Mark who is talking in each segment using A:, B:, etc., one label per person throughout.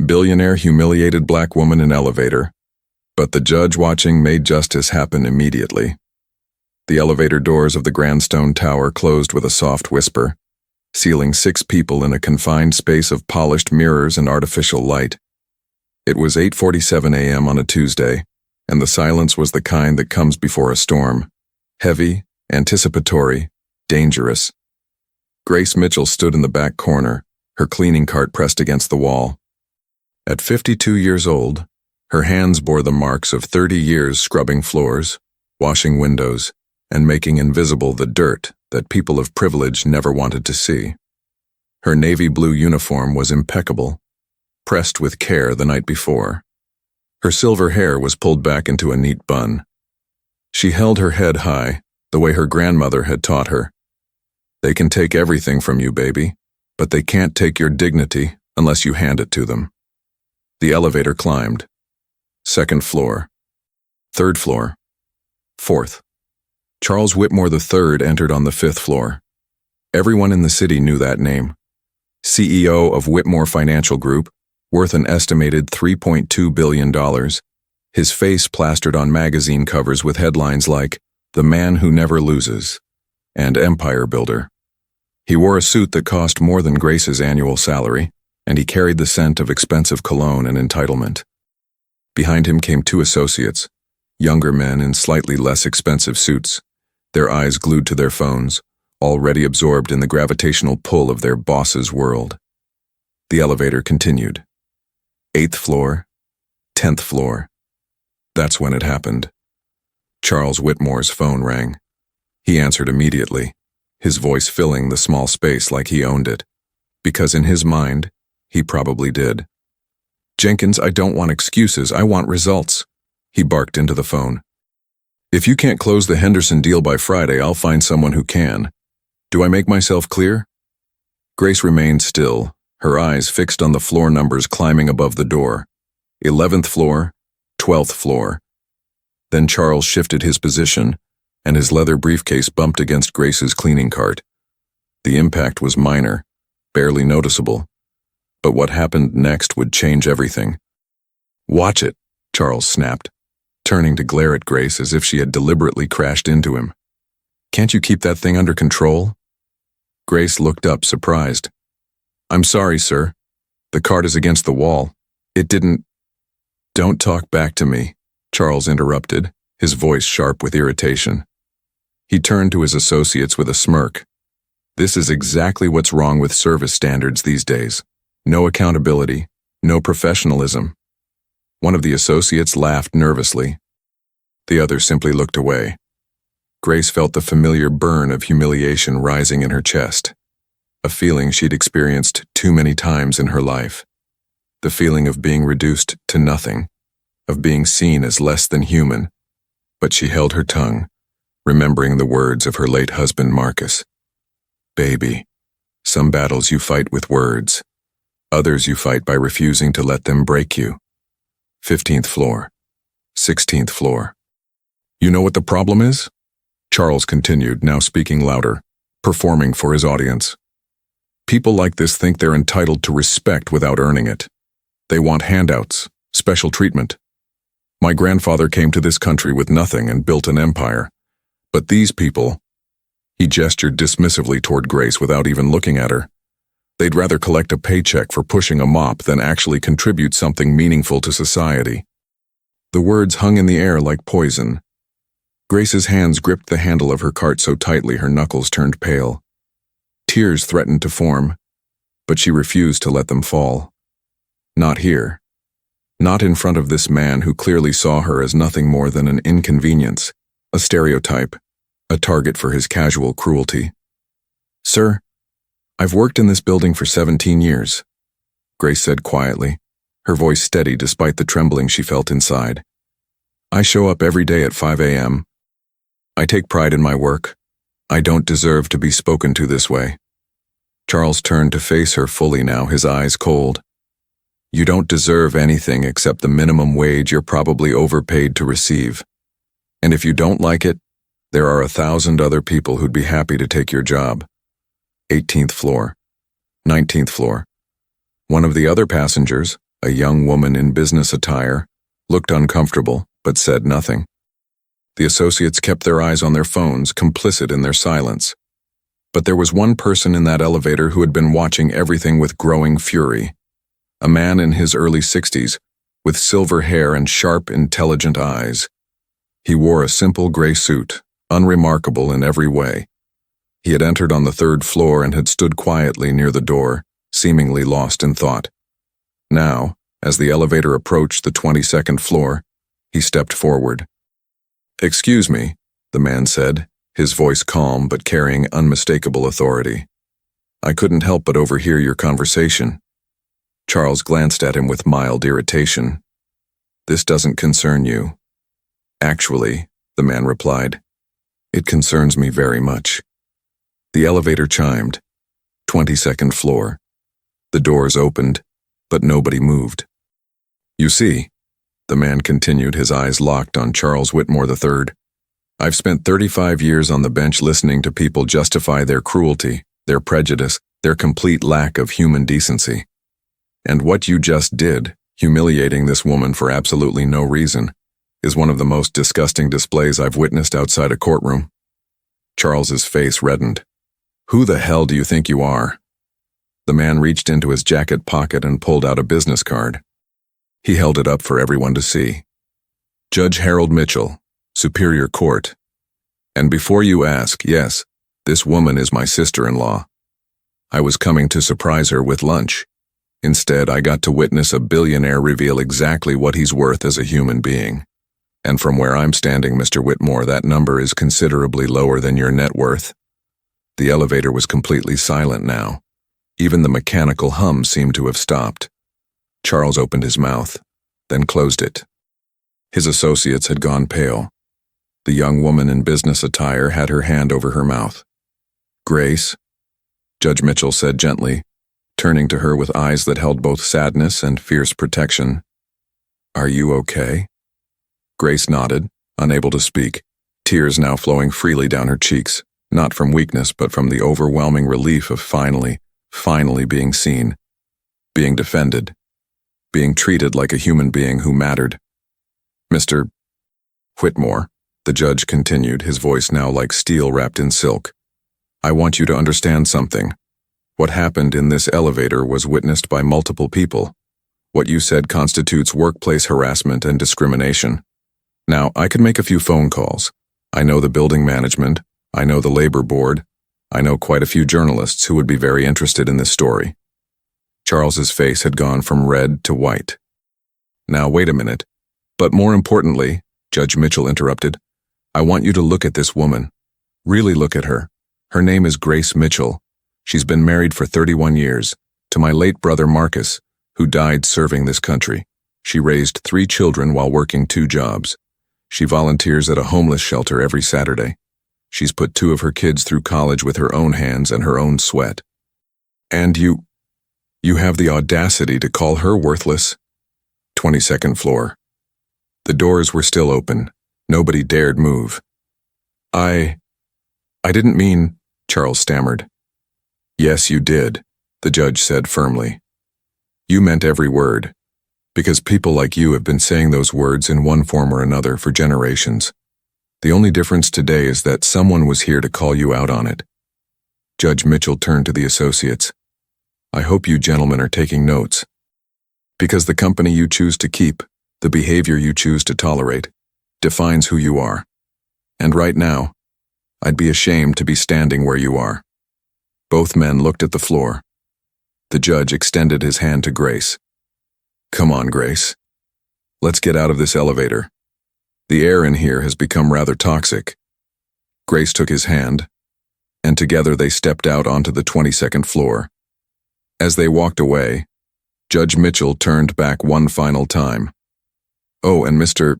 A: Billionaire humiliated black woman in elevator, but the judge watching made justice happen immediately. The elevator doors of the Grand Stone Tower closed with a soft whisper, sealing 6 people in a confined space of polished mirrors and artificial light. It was 8:47 a.m. on a Tuesday, and the silence was the kind that comes before a storm. Heavy, anticipatory, dangerous. Grace Mitchell stood in the back corner, her cleaning cart pressed against the wall. At 52 years old, her hands bore the marks of 30 years scrubbing floors, washing windows, and making invisible the dirt that people of privilege never wanted to see. Her navy blue uniform was impeccable, pressed with care the night before. Her silver hair was pulled back into a neat bun. She held her head high, the way her grandmother had taught her. They can take everything from you, baby, but they can't take your dignity unless you hand it to them. The elevator climbed. 2nd floor. 3rd floor. 4th. Charles Whitmore III entered on the 5th floor. Everyone in the city knew that name. CEO of Whitmore Financial Group, worth an estimated $3.2 billion, his face plastered on magazine covers with headlines like "The Man Who Never Loses" and "Empire Builder." He wore a suit that cost more than Grace's annual salary, and he carried the scent of expensive cologne and entitlement. Behind him came 2 associates, younger men in slightly less expensive suits, their eyes glued to their phones, already absorbed in the gravitational pull of their boss's world. The elevator continued. 8th floor, 10th floor. That's when it happened. Charles Whitmore's phone rang. He answered immediately, his voice filling the small space like he owned it, because in his mind, he probably did. "Jenkins, I don't want excuses, I want results," he barked into the phone. "If you can't close the Henderson deal by Friday, I'll find someone who can. Do I make myself clear?" Grace remained still, her eyes fixed on the floor numbers climbing above the door. 11th floor, 12th floor. Then Charles shifted his position, and his leather briefcase bumped against Grace's cleaning cart. The impact was minor, barely noticeable. But what happened next would change everything. "Watch it," Charles snapped, turning to glare at Grace as if she had deliberately crashed into him. "Can't you keep that thing under control?" Grace looked up, surprised. "I'm sorry, sir. The cart is against the wall. It didn't—" "Don't talk back to me," Charles interrupted, his voice sharp with irritation. He turned to his associates with a smirk. "This is exactly what's wrong with service standards these days. No accountability, no professionalism." One of the associates laughed nervously. The other simply looked away. Grace felt the familiar burn of humiliation rising in her chest, a feeling she'd experienced too many times in her life. The feeling of being reduced to nothing, of being seen as less than human. But she held her tongue, remembering the words of her late husband Marcus. "Baby, some battles you fight with words. Others you fight by refusing to let them break you." 15th floor. 16th floor. "You know what the problem is?" Charles continued, now speaking louder, performing for his audience. "People like this think they're entitled to respect without earning it. They want handouts, special treatment. My grandfather came to this country with nothing and built an empire. But these people—" He gestured dismissively toward Grace without even looking at her. "They'd rather collect a paycheck for pushing a mop than actually contribute something meaningful to society." The words hung in the air like poison. Grace's hands gripped the handle of her cart so tightly her knuckles turned pale. Tears threatened to form, but she refused to let them fall. Not here. Not in front of this man who clearly saw her as nothing more than an inconvenience, a stereotype, a target for his casual cruelty. "Sir, I've worked in this building for 17 years, Grace said quietly, her voice steady despite the trembling she felt inside. "I show up every day at 5 a.m. I take pride in my work. I don't deserve to be spoken to this way." Charles turned to face her fully now, his eyes cold. "You don't deserve anything except the minimum wage you're probably overpaid to receive. And if you don't like it, there are 1,000 other people who'd be happy to take your job." 18th floor. 19th floor. One of the other passengers, a young woman in business attire, looked uncomfortable but said nothing. The associates kept their eyes on their phones, complicit in their silence. But there was one person in that elevator who had been watching everything with growing fury. A man in his early 60s, with silver hair and sharp, intelligent eyes. He wore a simple gray suit, unremarkable in every way. He had entered on the 3rd floor and had stood quietly near the door, seemingly lost in thought. Now, as the elevator approached the 22nd floor, he stepped forward. "Excuse me," the man said, his voice calm but carrying unmistakable authority. "I couldn't help but overhear your conversation." Charles glanced at him with mild irritation. "This doesn't concern you." "Actually," the man replied, "it concerns me very much." The elevator chimed. 22nd floor. The doors opened, but nobody moved. "You see," the man continued, his eyes locked on Charles Whitmore III, "I've spent 35 years on the bench listening to people justify their cruelty, their prejudice, their complete lack of human decency. And what you just did, humiliating this woman for absolutely no reason, is one of the most disgusting displays I've witnessed outside a courtroom." Charles's face reddened. "Who the hell do you think you are?" The man reached into his jacket pocket and pulled out a business card. He held it up for everyone to see. "Judge Harold Mitchell, Superior Court. And before you ask, yes, this woman is my sister-in-law. I was coming to surprise her with lunch. Instead, I got to witness a billionaire reveal exactly what he's worth as a human being. And from where I'm standing, Mr. Whitmore, that number is considerably lower than your net worth." The elevator was completely silent now. Even the mechanical hum seemed to have stopped. Charles opened his mouth, then closed it. His associates had gone pale. The young woman in business attire had her hand over her mouth. "Grace," Judge Mitchell said gently, turning to her with eyes that held both sadness and fierce protection. "Are you okay?" Grace nodded, unable to speak, tears now flowing freely down her cheeks, not from weakness but from the overwhelming relief of finally being seen, being defended, being treated like a human being who mattered. "Mr. Whitmore," the judge continued, his voice now like steel wrapped in silk, "I want you to understand something. What happened in this elevator was witnessed by multiple people. What you said constitutes workplace harassment and discrimination. Now, I could make a few phone calls. I know the building management, I know the labor board, I know quite a few journalists who would be very interested in this story." Charles's face had gone from red to white. "Now, wait a minute. But more importantly," Judge Mitchell interrupted, "I want you to look at this woman. Really look at her. Her name is Grace Mitchell. She's been married for 31 years, to my late brother Marcus, who died serving this country. She raised 3 children while working 2 jobs. She volunteers at a homeless shelter every Saturday. She's put 2 of her kids through college with her own hands and her own sweat. And you have the audacity to call her worthless?" 22nd floor. The doors were still open. Nobody dared move. I didn't mean," Charles stammered. "Yes, you did," the judge said firmly. "You meant every word, because people like you have been saying those words in one form or another for generations. The only difference today is that someone was here to call you out on it." Judge Mitchell turned to the associates. "I hope you gentlemen are taking notes. Because the company you choose to keep, the behavior you choose to tolerate, defines who you are. And right now, I'd be ashamed to be standing where you are." Both men looked at the floor. The judge extended his hand to Grace. "Come on, Grace. Let's get out of this elevator. The air in here has become rather toxic." Grace took his hand, and together they stepped out onto the 22nd floor. As they walked away, Judge Mitchell turned back one final time. "Oh, and Mr.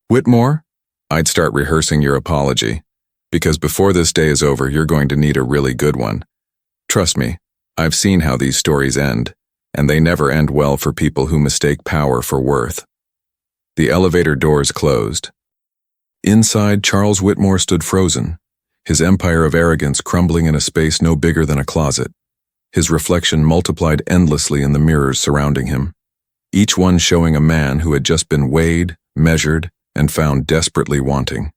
A: Whitmore, I'd start rehearsing your apology, because before this day is over, you're going to need a really good one. Trust me, I've seen how these stories end, and they never end well for people who mistake power for worth." The elevator doors closed. Inside, Charles Whitmore stood frozen, his empire of arrogance crumbling in a space no bigger than a closet. His reflection multiplied endlessly in the mirrors surrounding him. each one showing a man who had just been weighed, measured, and found desperately wanting.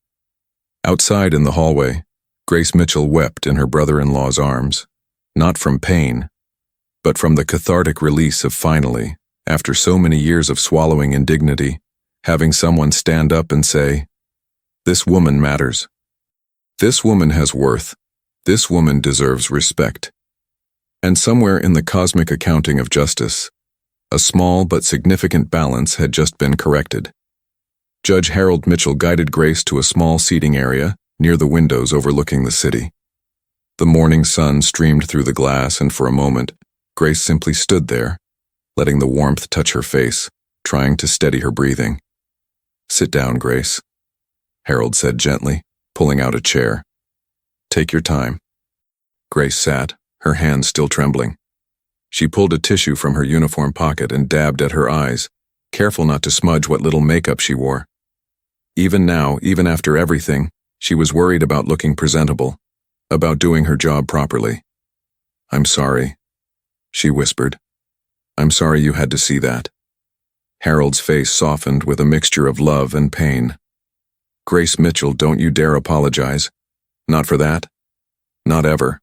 A: Outside in the hallway, Grace Mitchell wept in her brother-in-law's arms, not from pain, but from the cathartic release of finally, after so many years of swallowing indignity, having someone stand up and say, "This woman matters. This woman has worth. This woman deserves respect." And somewhere in the cosmic accounting of justice, a small but significant balance had just been corrected. Judge Harold Mitchell guided Grace to a small seating area near the windows overlooking the city. The morning sun streamed through the glass, and for a moment, Grace simply stood there, letting the warmth touch her face, trying to steady her breathing. "Sit down, Grace," Harold said gently, pulling out a chair. "Take your time." Grace sat, her hands still trembling. She pulled a tissue from her uniform pocket and dabbed at her eyes, careful not to smudge what little makeup she wore. Even now, even after everything, she was worried about looking presentable, about doing her job properly. "I'm sorry," she whispered. "I'm sorry you had to see that." Harold's face softened with a mixture of love and pain. "Grace Mitchell, don't you dare apologize. Not for that. Not ever."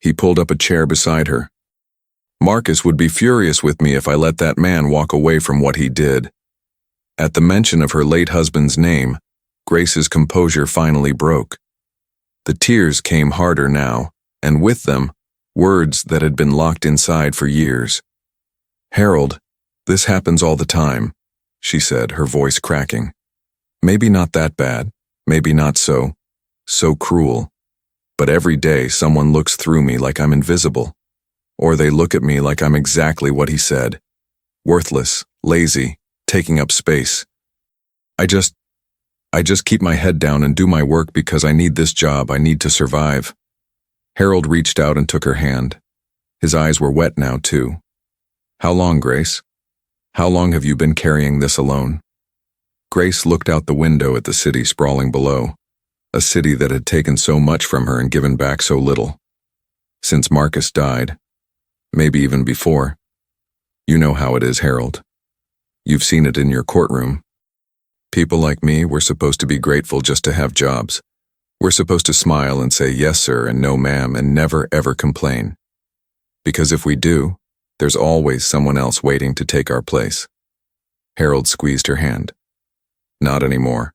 A: He pulled up a chair beside her. "Marcus would be furious with me if I let that man walk away from what he did." At the mention of her late husband's name, Grace's composure finally broke. The tears came harder now, and with them, words that had been locked inside for years. "Harold, this happens all the time," she said, her voice cracking. "Maybe not that bad, maybe not so cruel. But every day someone looks through me like I'm invisible. Or they look at me like I'm exactly what he said. Worthless, lazy, taking up space. I just keep my head down and do my work because I need this job, I need to survive." Harold reached out and took her hand. His eyes were wet now, too. "How long, Grace? How long have you been carrying this alone?" Grace looked out the window at the city sprawling below, a city that had taken so much from her and given back so little. Since Marcus died, maybe even before. You know how it is, Harold. You've seen it in your courtroom. People like me, we're supposed to be grateful just to have jobs. We're supposed to smile and say yes, sir, and no, ma'am, and never, ever complain. Because if we do, there's always someone else waiting to take our place. Harold squeezed her hand. "Not anymore.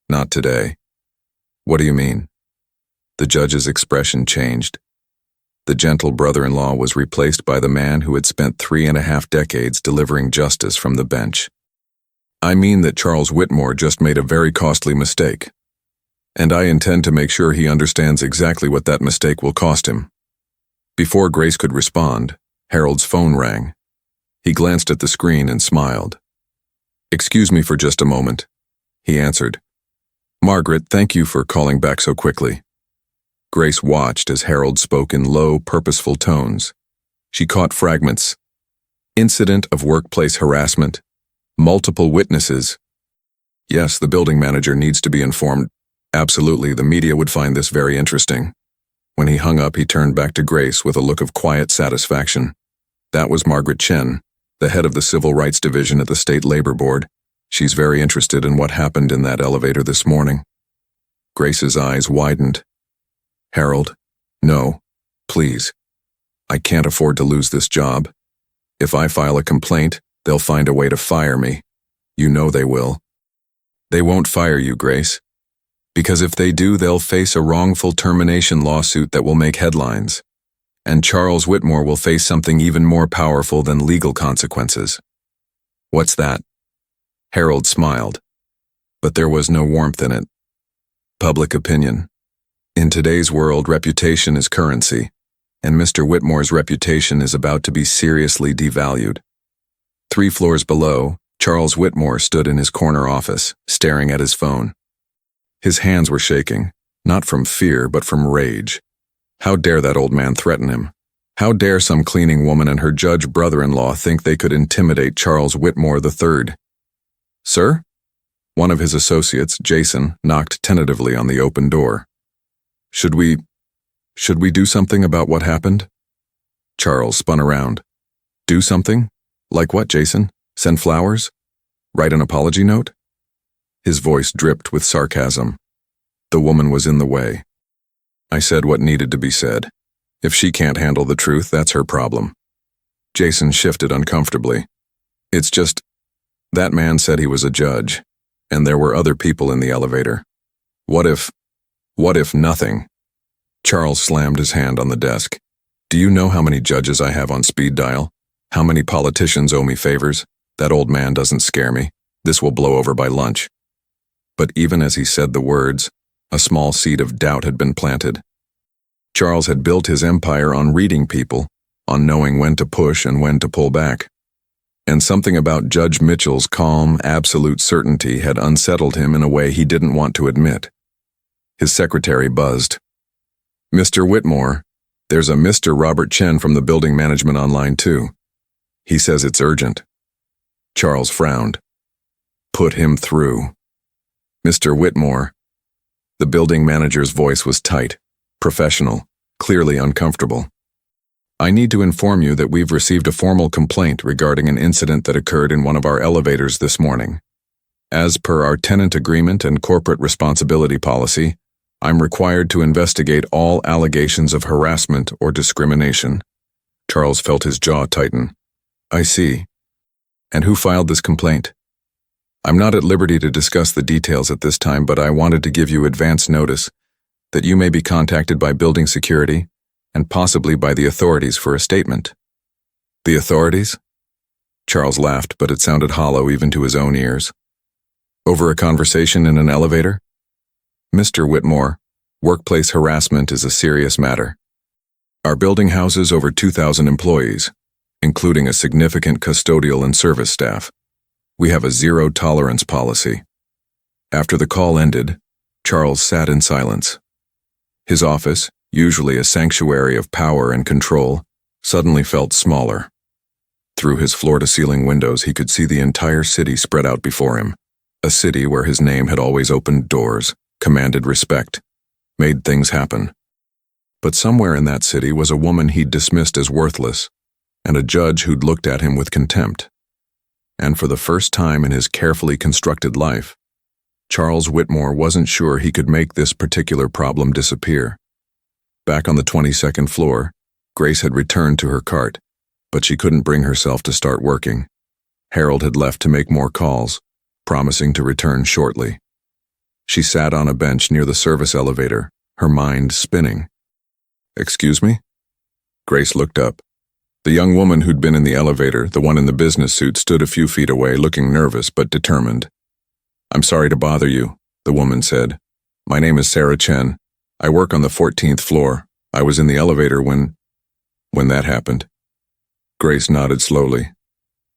A: Not today." "What do you mean?" The judge's expression changed. The gentle brother-in-law was replaced by the man who had spent 3.5 decades delivering justice from the bench. "I mean that Charles Whitmore just made a very costly mistake. And I intend to make sure he understands exactly what that mistake will cost him." Before Grace could respond, Harold's phone rang. He glanced at the screen and smiled. "Excuse me for just a moment," he answered. "Margaret, thank you for calling back so quickly." Grace watched as Harold spoke in low, purposeful tones. She caught fragments. Incident of workplace harassment. Multiple witnesses. Yes, the building manager needs to be informed. Absolutely, the media would find this very interesting. When he hung up, he turned back to Grace with a look of quiet satisfaction. That was Margaret Chen, the head of the Civil Rights Division at the State Labor Board. She's very interested in what happened in that elevator this morning. Grace's eyes widened. "Harold, no, please. I can't afford to lose this job. If I file a complaint, they'll find a way to fire me. You know they will." "They won't fire you, Grace. Because if they do, they'll face a wrongful termination lawsuit that will make headlines. And Charles Whitmore will face something even more powerful than legal consequences." "What's that?" Harold smiled, but there was no warmth in it. "Public opinion. In today's world, reputation is currency, and Mr. Whitmore's reputation is about to be seriously devalued." 3 floors below, Charles Whitmore stood in his corner office, staring at his phone. His hands were shaking, not from fear but from rage. How dare that old man threaten him? How dare some cleaning woman and her judge brother-in-law think they could intimidate Charles Whitmore III? "Sir?" One of his associates, Jason, knocked tentatively on the open door. Should we do something about what happened?" Charles spun around. "Do something? Like what, Jason? Send flowers? Write an apology note? His voice dripped with sarcasm. The woman was in the way. I said what needed to be said. If she can't handle the truth, that's her problem. Jason shifted uncomfortably. It's just, that man said he was a judge, and there were other people in the elevator. What if nothing? Charles slammed his hand on the desk. Do you know how many judges I have on speed dial? How many politicians owe me favors? That old man doesn't scare me. This will blow over by lunch. But even as he said the words, a small seed of doubt had been planted. Charles had built his empire on reading people, on knowing when to push and when to pull back. And something about Judge Mitchell's calm, absolute certainty had unsettled him in a way he didn't want to admit. His secretary buzzed. Mr. Whitmore, there's a Mr. Robert Chen from the building management online too. He says it's urgent. Charles frowned. Put him through. Mr. Whitmore. The building manager's voice was tight, professional, clearly uncomfortable. I need to inform you that we've received a formal complaint regarding an incident that occurred in one of our elevators this morning. As per our tenant agreement and corporate responsibility policy, I'm required to investigate all allegations of harassment or discrimination. Charles felt his jaw tighten. I see. And who filed this complaint? I'm not at liberty to discuss the details at this time, but I wanted to give you advance notice that you may be contacted by building security and possibly by the authorities for a statement. The authorities? Charles laughed, but it sounded hollow even to his own ears. Over a conversation in an elevator? Mr. Whitmore, workplace harassment is a serious matter. Our building houses over 2,000 employees, including a significant custodial and service staff. We have a zero-tolerance policy. After the call ended, Charles sat in silence. His office, usually a sanctuary of power and control, suddenly felt smaller. Through his floor-to-ceiling windows, he could see the entire city spread out before him, a city where his name had always opened doors, commanded respect, made things happen. But somewhere in that city was a woman he'd dismissed as worthless, and a judge who'd looked at him with contempt. And for the first time in his carefully constructed life, Charles Whitmore wasn't sure he could make this particular problem disappear. Back on the 22nd floor, Grace had returned to her cart, but she couldn't bring herself to start working. Harold had left to make more calls, promising to return shortly. She sat on a bench near the service elevator, her mind spinning. Excuse me? Grace looked up. The young woman who'd been in the elevator, the one in the business suit, stood a few feet away, looking nervous but determined. I'm sorry to bother you, the woman said. My name is Sarah Chen. I work on the 14th floor. I was in the elevator when that happened. Grace nodded slowly.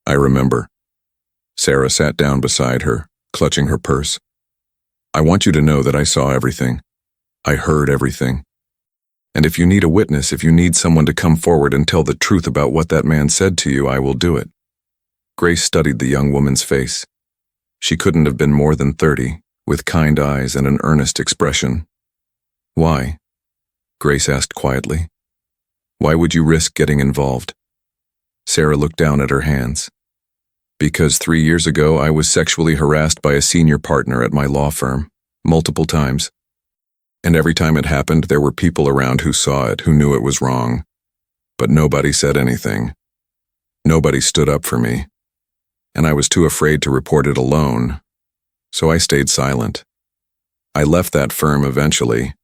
A: I remember. Sarah sat down beside her, clutching her purse. I want you to know that I saw everything. I heard everything. And if you need a witness, if you need someone to come forward and tell the truth about what that man said to you, I will do it. Grace studied the young woman's face. She couldn't have been more than 30, with kind eyes and an earnest expression. Why? Grace asked quietly. Why would you risk getting involved? Sarah looked down at her hands. Because 3 years ago I was sexually harassed by a senior partner at my law firm, multiple times. And every time it happened, there were people around who saw it, who knew it was wrong. But nobody said anything. Nobody stood up for me. And I was too afraid to report it alone, so I stayed silent. I left that firm eventually,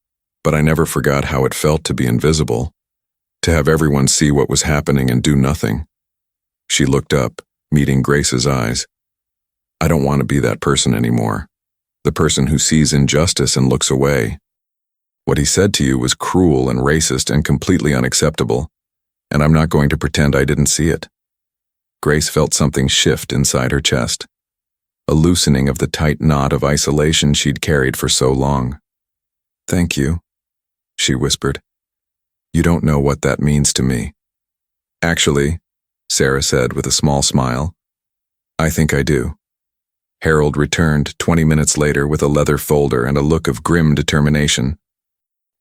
A: but I never forgot how it felt to be invisible, to have everyone see what was happening and do nothing. She looked up, meeting Grace's eyes. I don't want to be that person anymore, the person who sees injustice and looks away. What he said to you was cruel and racist and completely unacceptable, and I'm not going to pretend I didn't see it. Grace felt something shift inside her chest, a loosening of the tight knot of isolation she'd carried for so long. Thank you, she whispered. You don't know what that means to me. Actually, Sarah said with a small smile, I think I do. Harold returned 20 minutes later with a leather folder and a look of grim determination.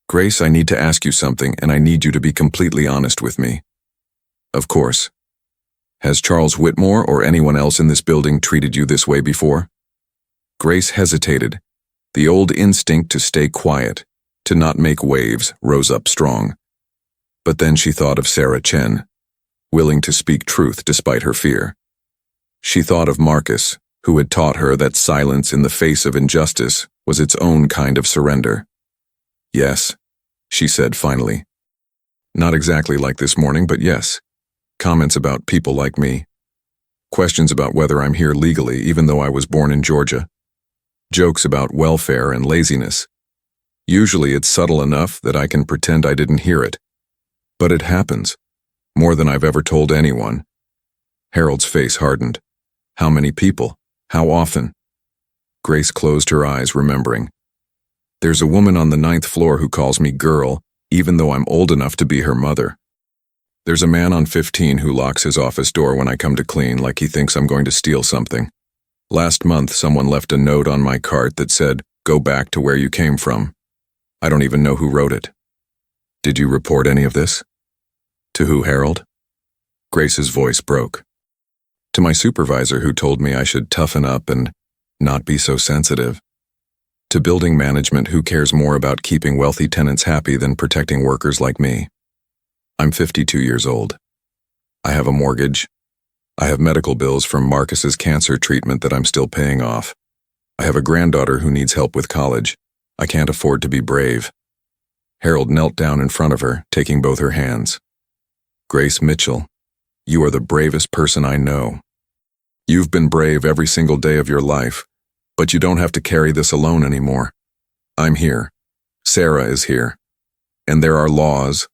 A: Grace, I need to ask you something, and I need you to be completely honest with me. Of course. Has Charles Whitmore or anyone else in this building treated you this way before? Grace hesitated. The old instinct to stay quiet, to not make waves, rose up strong. But then she thought of Sarah Chen, willing to speak truth despite her fear. She thought of Marcus, who had taught her that silence in the face of injustice was its own kind of surrender. Yes, she said finally. Not exactly like this morning, but yes. Comments about people like me. Questions about whether I'm here legally even though I was born in Georgia. Jokes about welfare and laziness. Usually it's subtle enough that I can pretend I didn't hear it. But it happens. More than I've ever told anyone. Harold's face hardened. How many people? How often? Grace closed her eyes, remembering. There's a woman on the 9th floor who calls me girl, even though I'm old enough to be her mother. There's a man on 15 who locks his office door when I come to clean like he thinks I'm going to steal something. Last month, someone left a note on my cart that said, "Go back to where you came from." I don't even know who wrote it. Did you report any of this? To who, Harold? Grace's voice broke. To my supervisor, who told me I should toughen up and not be so sensitive. To building management, who cares more about keeping wealthy tenants happy than protecting workers like me. I'm 52 years old. I have a mortgage. I have medical bills from Marcus's cancer treatment that I'm still paying off. I have a granddaughter who needs help with college. I can't afford to be brave. Harold knelt down in front of her, taking both her hands. Grace Mitchell, you are the bravest person I know. You've been brave every single day of your life, but you don't have to carry this alone anymore. I'm here. Sarah is here. And there are laws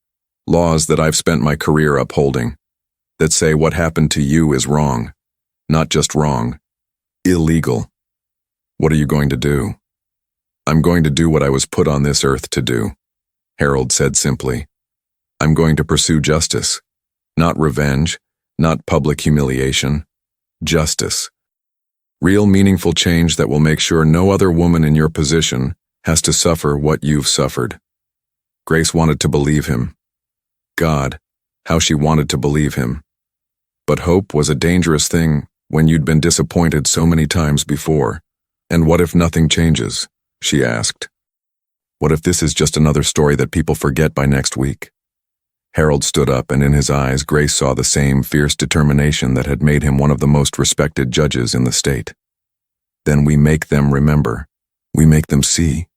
A: that I've spent my career upholding, that say what happened to you is wrong. Not just wrong. Illegal. What are you going to do? I'm going to do what I was put on this earth to do, Harold said simply. I'm going to pursue justice. Not revenge, not public humiliation. Justice. Real meaningful change that will make sure no other woman in your position has to suffer what you've suffered. Grace wanted to believe him. God, how she wanted to believe him. But hope was a dangerous thing when you'd been disappointed so many times before. And what if nothing changes? She asked. What if this is just another story that people forget by next week? Harold stood up, and in his eyes Grace saw the same fierce determination that had made him one of the most respected judges in the state. Then we make them remember. We make them see.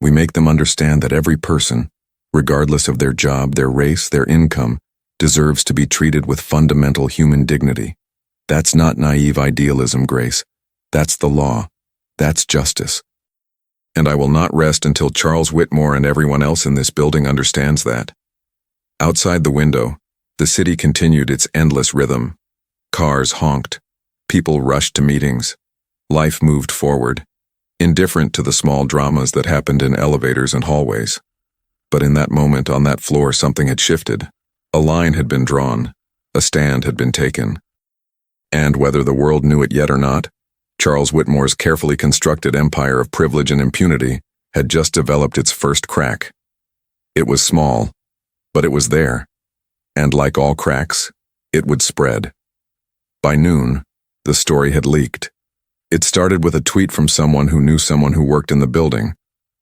A: We make them understand that every person, regardless of their job, their race, their income, deserves to be treated with fundamental human dignity. That's not naive idealism, Grace. That's the law. That's justice. And I will not rest until Charles Whitmore and everyone else in this building understands that. Outside the window, the city continued its endless rhythm. Cars honked. People rushed to meetings. Life moved forward, indifferent to the small dramas that happened in elevators and hallways. But in that moment on that floor, something had shifted. A line had been drawn. A stand had been taken. And whether the world knew it yet or not, Charles Whitmore's carefully constructed empire of privilege and impunity had just developed its first crack. It was small, but it was there. And like all cracks, it would spread. By noon, the story had leaked. It started with a tweet from someone who knew someone who worked in the building.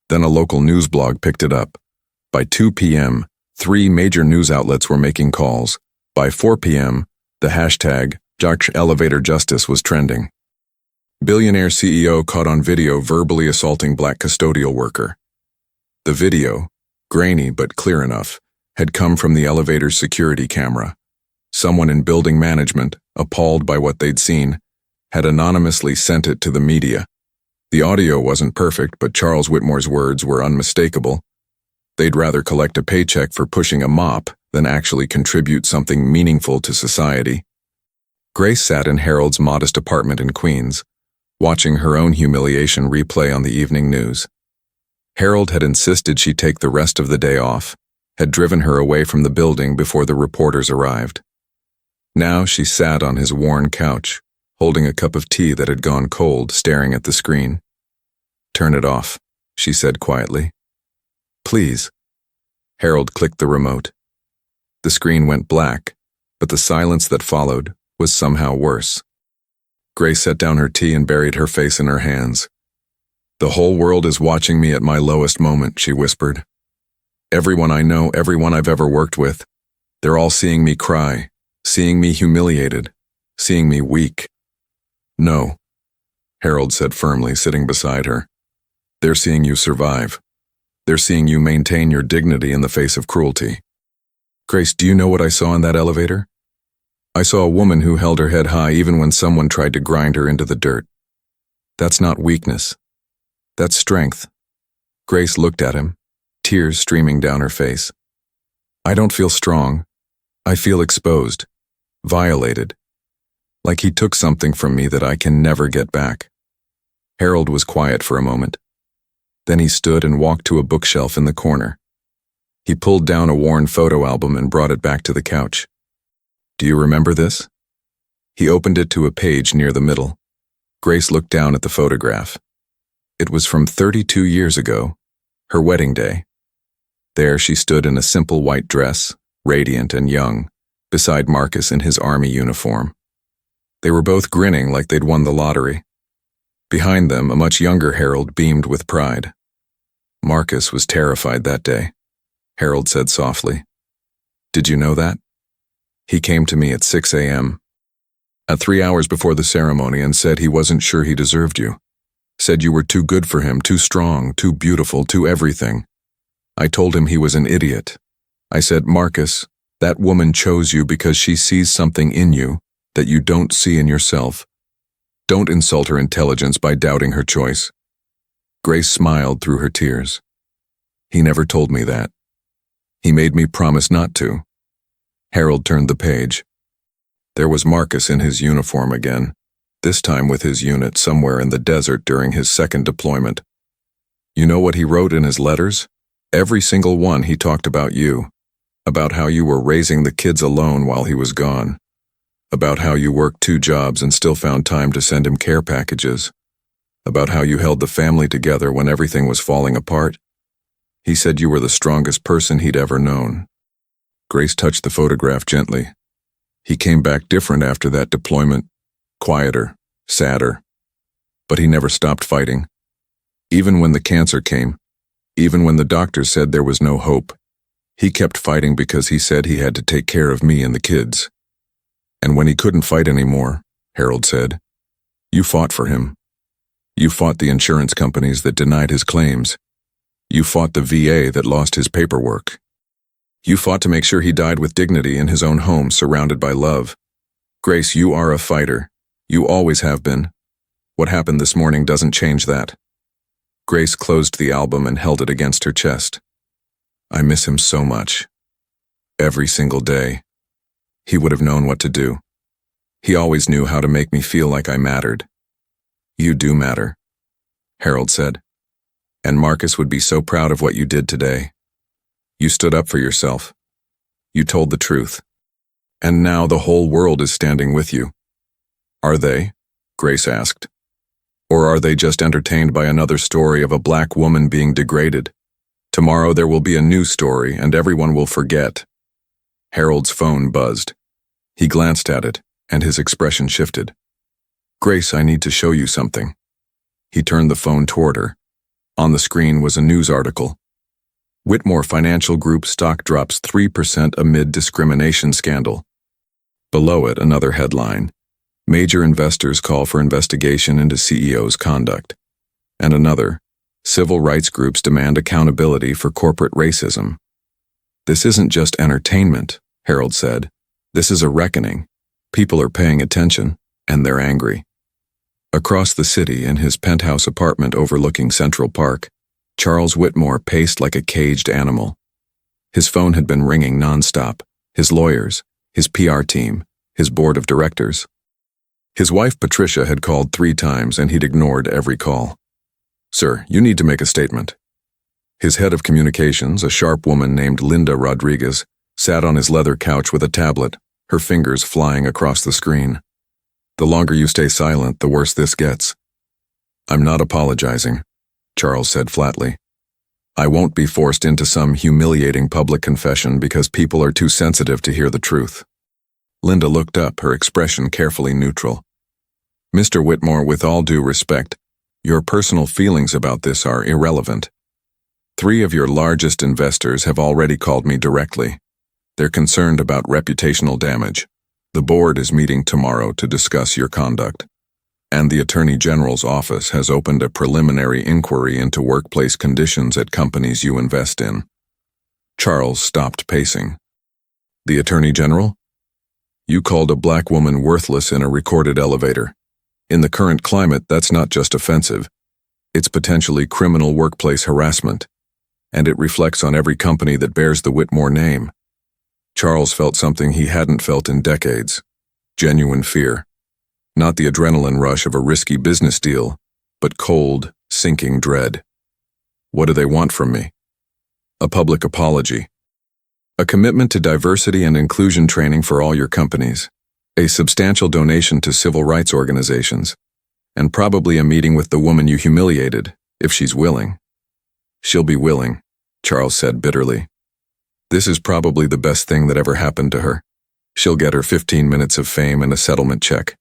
A: Then a local news blog picked it up. By 2 p.m., 3 major news outlets were making calls. By 4 p.m., the hashtag #ElevatorJustice was trending. Billionaire CEO caught on video verbally assaulting black custodial worker. The video, grainy but clear enough, had come from the elevator's security camera. Someone in building management, appalled by what they'd seen, had anonymously sent it to the media. The audio wasn't perfect, but Charles Whitmore's words were unmistakable. They'd rather collect a paycheck for pushing a mop than actually contribute something meaningful to society. Grace sat in Harold's modest apartment in Queens, watching her own humiliation replay on the evening news. Harold had insisted she take the rest of the day off, had driven her away from the building before the reporters arrived. Now she sat on his worn couch, holding a cup of tea that had gone cold, staring at the screen. "Turn it off," she said quietly. "Please." Harold clicked the remote. The screen went black, but the silence that followed, was somehow worse. Grace set down her tea and buried her face in her hands. "The whole world is watching me at my lowest moment," she whispered. "Everyone I know, everyone I've ever worked with, they're all seeing me cry, seeing me humiliated, seeing me weak." "No," Harold said firmly, sitting beside her. "They're seeing you survive. They're seeing you maintain your dignity in the face of cruelty." "Grace, do you know what I saw in that elevator? I saw a woman who held her head high even when someone tried to grind her into the dirt. That's not weakness. That's strength." Grace looked at him, tears streaming down her face. "I don't feel strong. I feel exposed, violated. Like he took something from me that I can never get back." Harold was quiet for a moment. Then he stood and walked to a bookshelf in the corner. He pulled down a worn photo album and brought it back to the couch. "Do you remember this?" He opened it to a page near the middle. Grace looked down at the photograph. It was from 32 years ago, her wedding day. There she stood in a simple white dress, radiant and young, beside Marcus in his army uniform. They were both grinning like they'd won the lottery. Behind them, a much younger Harold beamed with pride. "Marcus was terrified that day," Harold said softly. "Did you know that? He came to me at 6 a.m. at 3 hours before the ceremony and said he wasn't sure he deserved you. Said you were too good for him, too strong, too beautiful, too everything. I told him he was an idiot. I said, 'Marcus, that woman chose you because she sees something in you that you don't see in yourself. Don't insult her intelligence by doubting her choice.'" Grace smiled through her tears. "He never told me that. He made me promise not to." Harold turned the page. There was Marcus in his uniform again, this time with his unit somewhere in the desert during his second deployment. You know what he wrote in his letters? Every single one he talked about you, about how you were raising the kids alone while he was gone, about how you worked 2 jobs and still found time to send him care packages, about how you held the family together when everything was falling apart. He said you were the strongest person he'd ever known. Grace touched the photograph gently. He came back different after that deployment, quieter, sadder. But he never stopped fighting. Even when the cancer came, even when the doctors said there was no hope, he kept fighting because he said he had to take care of me and the kids. And when he couldn't fight anymore, Harold said, you fought for him. You fought the insurance companies that denied his claims. You fought the VA that lost his paperwork. You fought to make sure he died with dignity in his own home, surrounded by love. Grace, you are a fighter. You always have been. What happened this morning doesn't change that. Grace closed the album and held it against her chest. I miss him so much. Every single day. He would have known what to do. He always knew how to make me feel like I mattered. You do matter, Harold said. And Marcus would be so proud of what you did today. You stood up for yourself. You told the truth. And now the whole world is standing with you. Are they? Grace asked. Or are they just entertained by another story of a black woman being degraded? Tomorrow there will be a new story and everyone will forget. Harold's phone buzzed. He glanced at it, and his expression shifted. Grace, I need to show you something. He turned the phone toward her. On the screen was a news article. Whitmore Financial Group stock drops 3% amid discrimination scandal. Below it, another headline. Major investors call for investigation into CEO's conduct. And another, civil rights groups demand accountability for corporate racism. This isn't just entertainment, Harold said. This is a reckoning. People are paying attention, and they're angry. Across the city, in his penthouse apartment overlooking Central Park, Charles Whitmore paced like a caged animal. His phone had been ringing nonstop, his lawyers, his PR team, his board of directors. His wife Patricia had called 3 times and he'd ignored every call. Sir, you need to make a statement. His head of communications, a sharp woman named Linda Rodriguez, sat on his leather couch with a tablet, her fingers flying across the screen. The longer you stay silent, the worse this gets. I'm not apologizing, Charles said flatly. I won't be forced into some humiliating public confession because people are too sensitive to hear the truth. Linda looked up, her expression carefully neutral. Mr. Whitmore, with all due respect, your personal feelings about this are irrelevant. 3 of your largest investors have already called me directly. They're concerned about reputational damage. The board is meeting tomorrow to discuss your conduct. And the Attorney General's office has opened a preliminary inquiry into workplace conditions at companies you invest in. Charles stopped pacing. The Attorney General? You called a black woman worthless in a recorded elevator. In the current climate, that's not just offensive. It's potentially criminal workplace harassment. And it reflects on every company that bears the Whitmore name. Charles felt something he hadn't felt in decades. Genuine fear. Not the adrenaline rush of a risky business deal, but cold, sinking dread. What do they want from me? A public apology. A commitment to diversity and inclusion training for all your companies. A substantial donation to civil rights organizations. And probably a meeting with the woman you humiliated, if she's willing. She'll be willing, Charles said bitterly. This is probably the best thing that ever happened to her. She'll get her 15 minutes of fame and a settlement check.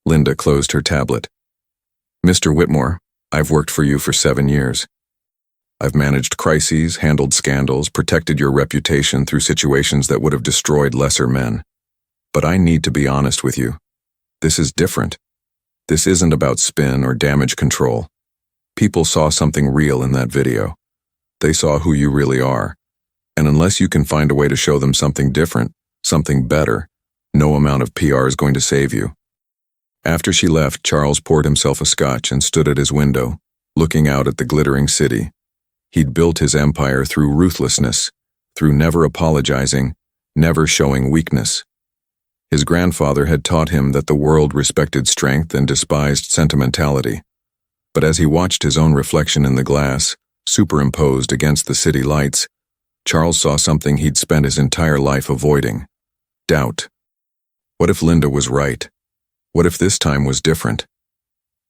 A: Linda closed her tablet. Mr. Whitmore, I've worked for you for 7 years. I've managed crises, handled scandals, protected your reputation through situations that would have destroyed lesser men. But I need to be honest with you. This is different. This isn't about spin or damage control. People saw something real in that video. They saw who you really are. And unless you can find a way to show them something different, something better, no amount of PR is going to save you. After she left, Charles poured himself a scotch and stood at his window, looking out at the glittering city. He'd built his empire through ruthlessness, through never apologizing, never showing weakness. His grandfather had taught him that the world respected strength and despised sentimentality. But as he watched his own reflection in the glass, superimposed against the city lights, Charles saw something he'd spent his entire life avoiding. Doubt. What if Linda was right? What if this time was different?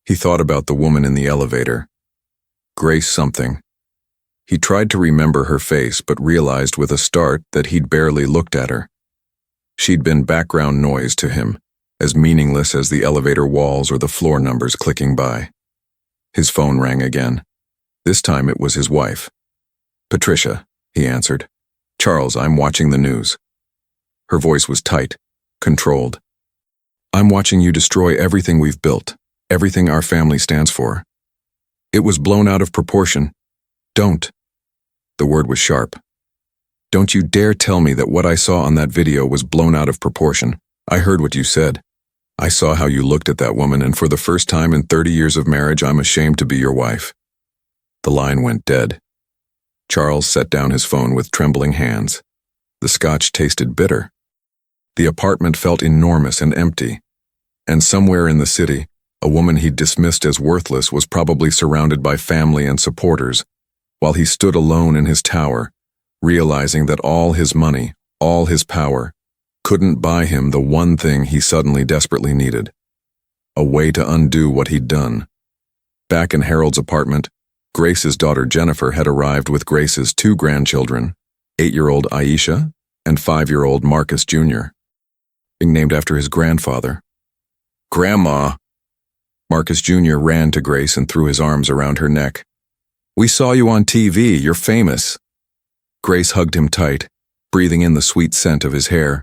A: He thought about the woman in the elevator. Grace something. He tried to remember her face but realized with a start that he'd barely looked at her. She'd been background noise to him, as meaningless as the elevator walls or the floor numbers clicking by. His phone rang again. This time it was his wife. Patricia, he answered. Charles, I'm watching the news. Her voice was tight, controlled. I'm watching you destroy everything we've built, everything our family stands for. It was blown out of proportion. Don't. The word was sharp. Don't you dare tell me that what I saw on that video was blown out of proportion. I heard what you said. I saw how you looked at that woman, and for the first time in 30 years of marriage, I'm ashamed to be your wife. The line went dead. Charles set down his phone with trembling hands. The scotch tasted bitter. The apartment felt enormous and empty. And somewhere in the city, a woman he'd dismissed as worthless was probably surrounded by family and supporters, while he stood alone in his tower, realizing that all his money, all his power, couldn't buy him the one thing he suddenly desperately needed. A way to undo what he'd done. Back in Harold's apartment, Grace's daughter Jennifer had arrived with Grace's 2 grandchildren, 8-year-old Aisha and 5-year-old Marcus Jr., being named after his grandfather. Grandma! Marcus Jr. ran to Grace and threw his arms around her neck. We saw you on TV, you're famous. Grace hugged him tight, breathing in the sweet scent of his hair.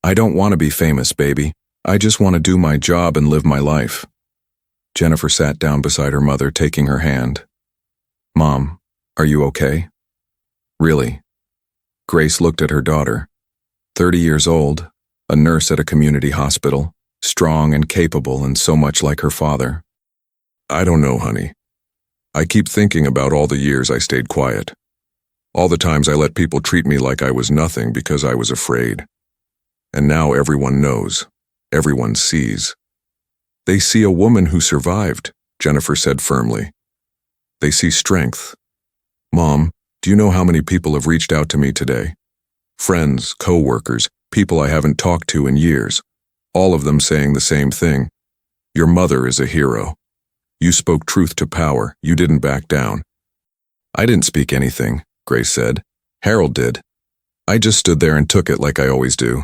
A: I don't want to be famous, baby. I just want to do my job and live my life. Jennifer sat down beside her mother, taking her hand. Mom, are you okay? Really? Grace looked at her daughter. 30 years old, a nurse at a community hospital, strong and capable and so much like her father. I don't know, honey. I keep thinking about all the years I stayed quiet. All the times I let people treat me like I was nothing because I was afraid. And now everyone knows. Everyone sees. They see a woman who survived, Jennifer said firmly. They see strength. Mom, do you know how many people have reached out to me today? Friends, co-workers, people I haven't talked to in years. All of them saying the same thing. Your mother is a hero. You spoke truth to power. You didn't back down. I didn't speak anything, Grace said. Harold did. I just stood there and took it like I always do.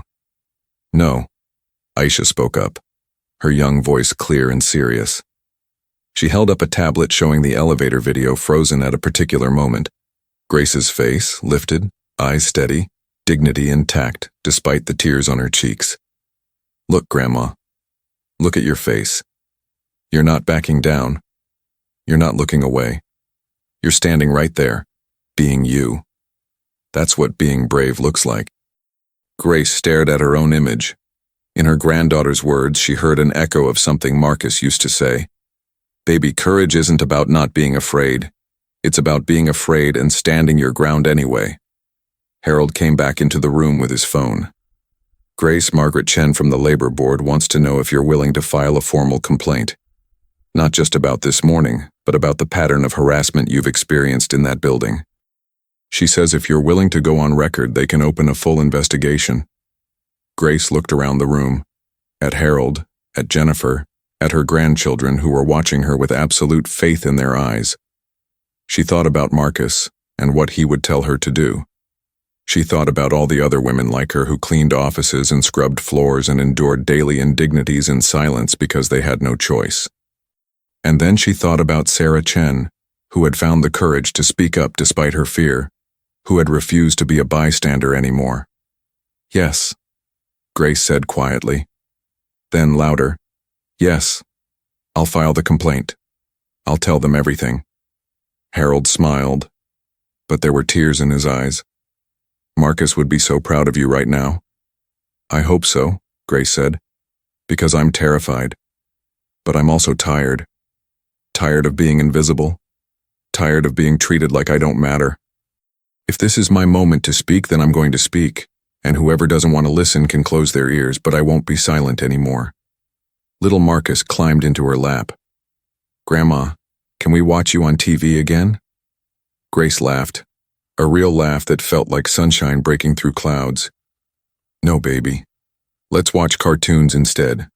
A: No, Aisha spoke up, her young voice clear and serious. She held up a tablet showing the elevator video frozen at a particular moment. Grace's face lifted, eyes steady, dignity intact despite the tears on her cheeks. Look, Grandma. Look at your face. You're not backing down. You're not looking away. You're standing right there, being you. That's what being brave looks like. Grace stared at her own image. In her granddaughter's words, she heard an echo of something Marcus used to say. Baby, courage isn't about not being afraid. It's about being afraid and standing your ground anyway. Harold came back into the room with his phone. Grace, Margaret Chen from the Labor Board wants to know if you're willing to file a formal complaint. Not just about this morning, but about the pattern of harassment you've experienced in that building. She says if you're willing to go on record, they can open a full investigation. Grace looked around the room, at Harold, at Jennifer, at her grandchildren who were watching her with absolute faith in their eyes. She thought about Marcus and what he would tell her to do. She thought about all the other women like her who cleaned offices and scrubbed floors and endured daily indignities in silence because they had no choice. And then she thought about Sarah Chen, who had found the courage to speak up despite her fear, who had refused to be a bystander anymore. Yes, Grace said quietly. Then louder, yes, I'll file the complaint. I'll tell them everything. Harold smiled, but there were tears in his eyes. Marcus would be so proud of you right now. I hope so, Grace said, because I'm terrified. But I'm also tired. Tired of being invisible. Tired of being treated like I don't matter. If this is my moment to speak, then I'm going to speak, and whoever doesn't want to listen can close their ears, but I won't be silent anymore. Little Marcus climbed into her lap. Grandma, can we watch you on TV again? Grace laughed, a real laugh that felt like sunshine breaking through clouds. No, baby. Let's watch cartoons instead.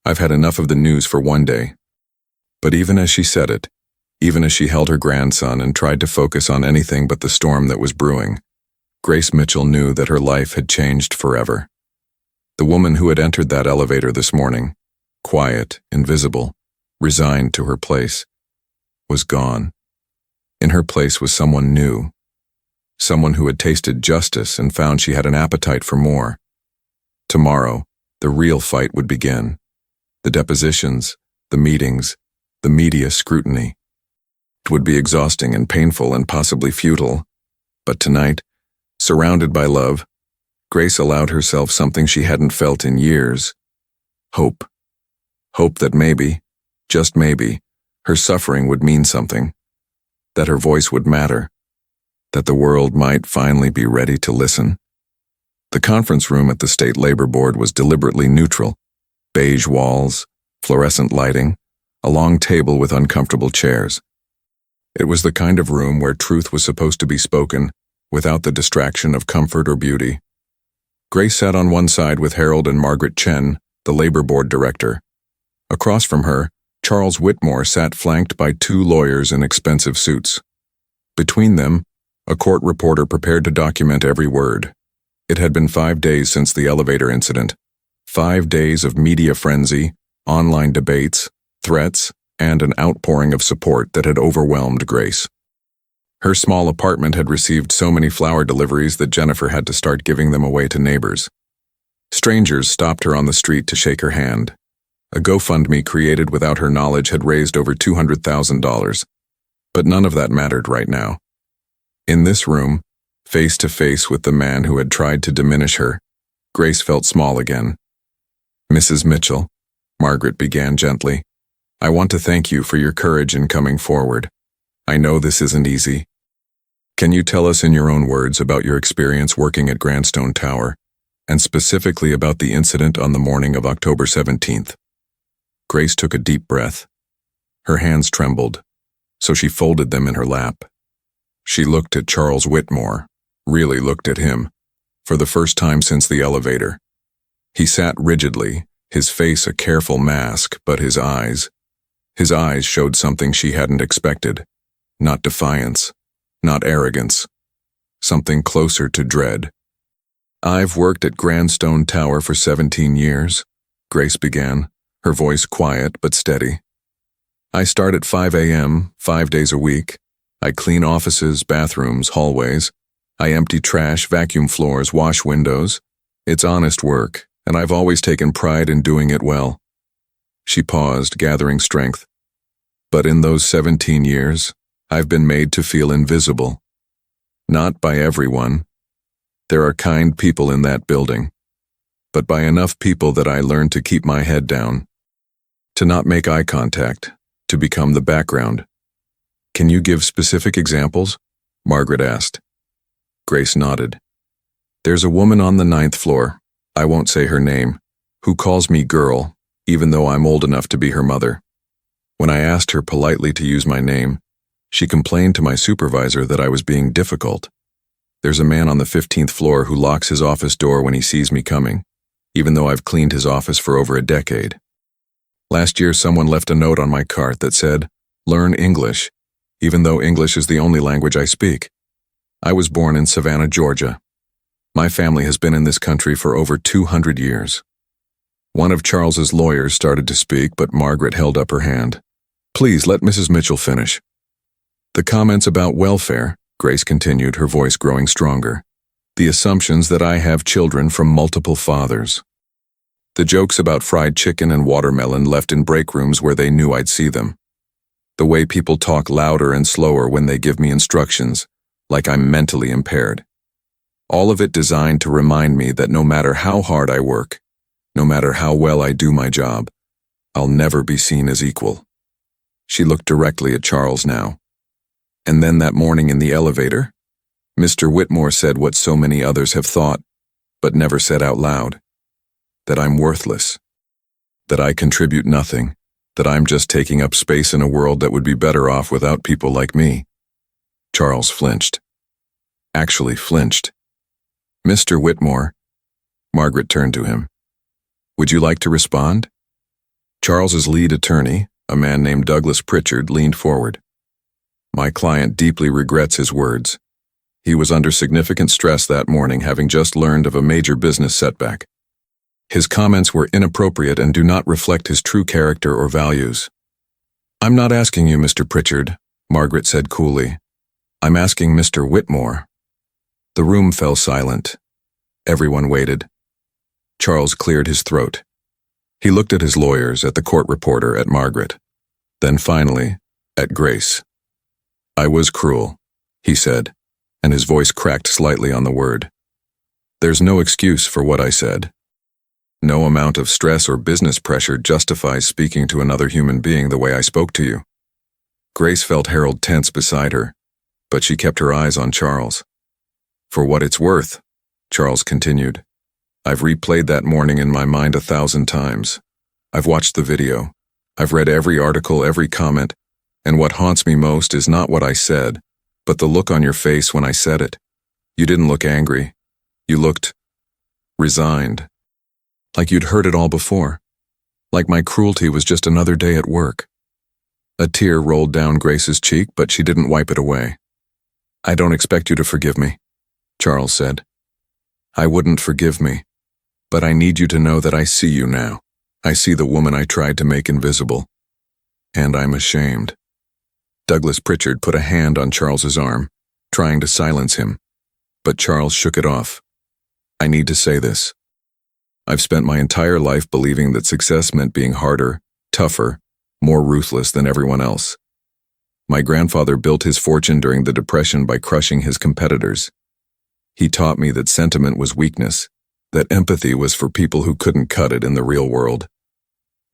A: I've had enough of the news for one day. But even as she said it, even as she held her grandson and tried to focus on anything but the storm that was brewing, Grace Mitchell knew that her life had changed forever. The woman who had entered that elevator this morning, quiet, invisible, resigned to her place, was gone. In her place was someone new, someone who had tasted justice and found she had an appetite for more. Tomorrow, the real fight would begin. The depositions, the meetings, the media scrutiny. It would be exhausting and painful and possibly futile, but tonight, surrounded by love, Grace allowed herself something she hadn't felt in years. Hope. Hope that maybe, just maybe, her suffering would mean something, that her voice would matter, that the world might finally be ready to listen. The conference room at the State Labor Board was deliberately neutral, beige walls, fluorescent lighting, a long table with uncomfortable chairs. It was the kind of room where truth was supposed to be spoken without the distraction of comfort or beauty. Grace sat on one side with Harold and Margaret Chen, the Labor Board director. Across from her, Charles Whitmore sat flanked by two lawyers in expensive suits. Between them, a court reporter prepared to document every word. It had been 5 days since the elevator incident. 5 days of media frenzy, online debates, threats, and an outpouring of support that had overwhelmed Grace. Her small apartment had received so many flower deliveries that Jennifer had to start giving them away to neighbors. Strangers stopped her on the street to shake her hand. A GoFundMe created without her knowledge had raised over $200,000. But none of that mattered right now. In this room, face to face with the man who had tried to diminish her, Grace felt small again. Mrs. Mitchell, Margaret began gently, I want to thank you for your courage in coming forward. I know this isn't easy. Can you tell us in your own words about your experience working at Grandstone Tower, and specifically about the incident on the morning of October 17th? Grace took a deep breath. Her hands trembled, so she folded them in her lap. She looked at Charles Whitmore, really looked at him, for the first time since the elevator. He sat rigidly, his face a careful mask, but his eyes showed something she hadn't expected. Not defiance, not arrogance, something closer to dread. I've worked at Grandstone Tower for 17 years, Grace began, her voice quiet but steady. I start at 5 a.m., 5 days a week. I clean offices, bathrooms, hallways. I empty trash, vacuum floors, wash windows. It's honest work, and I've always taken pride in doing it well. She paused, gathering strength. But in those 17 years, I've been made to feel invisible. Not by everyone. There are kind people in that building, but by enough people that I learned to keep my head down, to not make eye contact, to become the background. Can you give specific examples? Margaret asked. Grace nodded. There's a woman on the 9th floor, I won't say her name, who calls me girl, even though I'm old enough to be her mother. When I asked her politely to use my name, she complained to my supervisor that I was being difficult. There's a man on the 15th floor who locks his office door when he sees me coming, even though I've cleaned his office for over a decade. Last year, someone left a note on my cart that said, "Learn English," even though English is the only language I speak. I was born in Savannah, Georgia. My family has been in this country for over 200 years. One of Charles's lawyers started to speak, but Margaret held up her hand. Please let Mrs. Mitchell finish. The comments about welfare, Grace continued, her voice growing stronger. The assumptions that I have children from multiple fathers. The jokes about fried chicken and watermelon left in break rooms where they knew I'd see them. The way people talk louder and slower when they give me instructions, like I'm mentally impaired. All of it designed to remind me that no matter how hard I work, no matter how well I do my job, I'll never be seen as equal. She looked directly at Charles now. And then that morning in the elevator, Mr. Whitmore said what so many others have thought, but never said out loud. That I'm worthless. That I contribute nothing. That I'm just taking up space in a world that would be better off without people like me. Charles flinched. Actually flinched. Mr. Whitmore. Margaret turned to him. Would you like to respond? Charles's lead attorney, a man named Douglas Pritchard, leaned forward. My client deeply regrets his words. He was under significant stress that morning, having just learned of a major business setback. His comments were inappropriate and do not reflect his true character or values. I'm not asking you, Mr. Pritchard, Margaret said coolly. I'm asking Mr. Whitmore. The room fell silent. Everyone waited. Charles cleared his throat. He looked at his lawyers, at the court reporter, at Margaret. Then finally, at Grace. I was cruel, he said, and his voice cracked slightly on the word. There's no excuse for what I said. No amount of stress or business pressure justifies speaking to another human being the way I spoke to you. Grace felt Harold tense beside her, but she kept her eyes on Charles. For what it's worth, Charles continued, I've replayed that morning in my mind 1,000 times. I've watched the video. I've read every article, every comment, and what haunts me most is not what I said, but the look on your face when I said it. You didn't look angry. You looked resigned. Like you'd heard it all before. Like my cruelty was just another day at work. A tear rolled down Grace's cheek, but she didn't wipe it away. I don't expect you to forgive me, Charles said. I wouldn't forgive me, but I need you to know that I see you now. I see the woman I tried to make invisible. And I'm ashamed. Douglas Pritchard put a hand on Charles's arm, trying to silence him, but Charles shook it off. I need to say this. I've spent my entire life believing that success meant being harder, tougher, more ruthless than everyone else. My grandfather built his fortune during the Depression by crushing his competitors. He taught me that sentiment was weakness, that empathy was for people who couldn't cut it in the real world.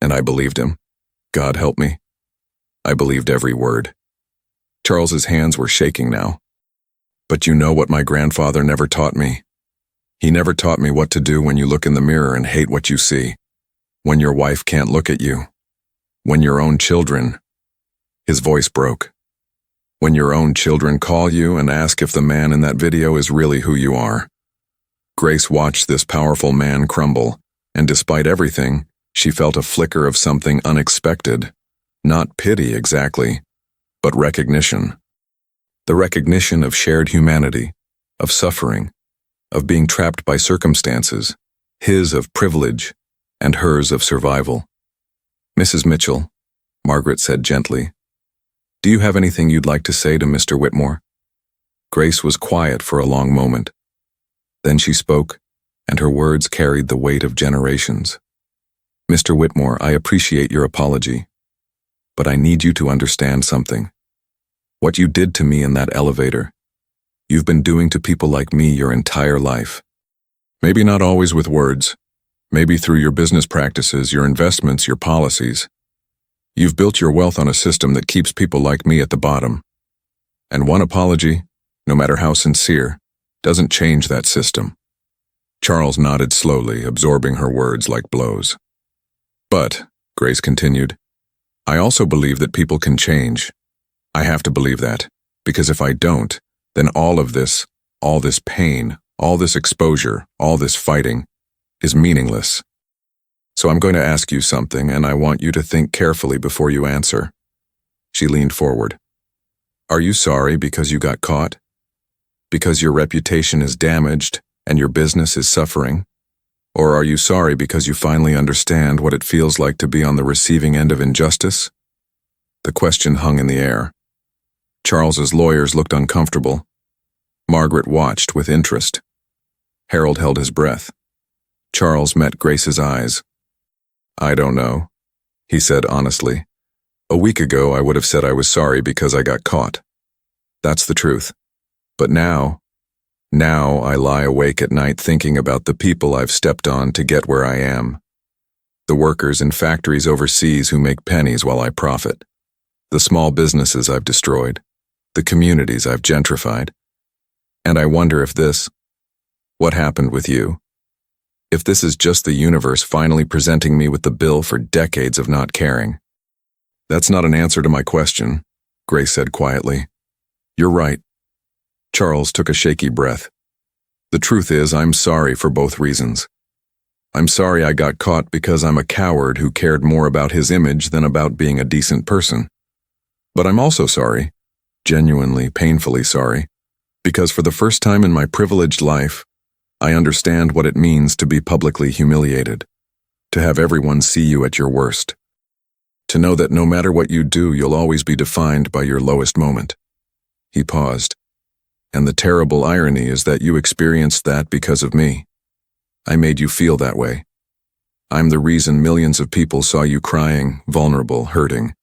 A: And I believed him. God help me. I believed every word. Charles's hands were shaking now. But you know what my grandfather never taught me? He never taught me what to do when you look in the mirror and hate what you see. When your wife can't look at you. When your own children... His voice broke. When your own children call you and ask if the man in that video is really who you are. Grace watched this powerful man crumble, and despite everything, she felt a flicker of something unexpected. Not pity exactly, but recognition. The recognition of shared humanity, of suffering, of being trapped by circumstances, his of privilege, and hers of survival. "Mrs. Mitchell," Margaret said gently, "do you have anything you'd like to say to Mr. Whitmore?" Grace was quiet for a long moment. Then she spoke, and her words carried the weight of generations. "Mr. Whitmore, I appreciate your apology, but I need you to understand something. What you did to me in that elevator, you've been doing to people like me your entire life. Maybe not always with words, maybe through your business practices, your investments, your policies. You've built your wealth on a system that keeps people like me at the bottom. And one apology, no matter how sincere, doesn't change that system." Charles nodded slowly, absorbing her words like blows. "But," Grace continued, "I also believe that people can change. I have to believe that, because if I don't, then all this pain, all this exposure, all this fighting, is meaningless. So I'm going to ask you something, and I want you to think carefully before you answer." She leaned forward. "Are you sorry because you got caught? Because your reputation is damaged and your business is suffering? Or are you sorry because you finally understand what it feels like to be on the receiving end of injustice?" The question hung in the air. Charles's lawyers looked uncomfortable. Margaret watched with interest. Harold held his breath. Charles met Grace's eyes. "I don't know," he said honestly. "A week ago I would have said I was sorry because I got caught. That's the truth. But now I lie awake at night thinking about the people I've stepped on to get where I am. The workers in factories overseas who make pennies while I profit. The small businesses I've destroyed. The communities I've gentrified. And I wonder if what happened with you? If this is just the universe finally presenting me with the bill for decades of not caring." "That's not an answer to my question," Grace said quietly. "You're right." Charles took a shaky breath. "The truth is, I'm sorry for both reasons. I'm sorry I got caught because I'm a coward who cared more about his image than about being a decent person. But I'm also sorry, genuinely, painfully sorry, because for the first time in my privileged life, I understand what it means to be publicly humiliated, to have everyone see you at your worst, to know that no matter what you do, you'll always be defined by your lowest moment." He paused. "And the terrible irony is that you experienced that because of me. I made you feel that way. I'm the reason millions of people saw you crying, vulnerable, hurting.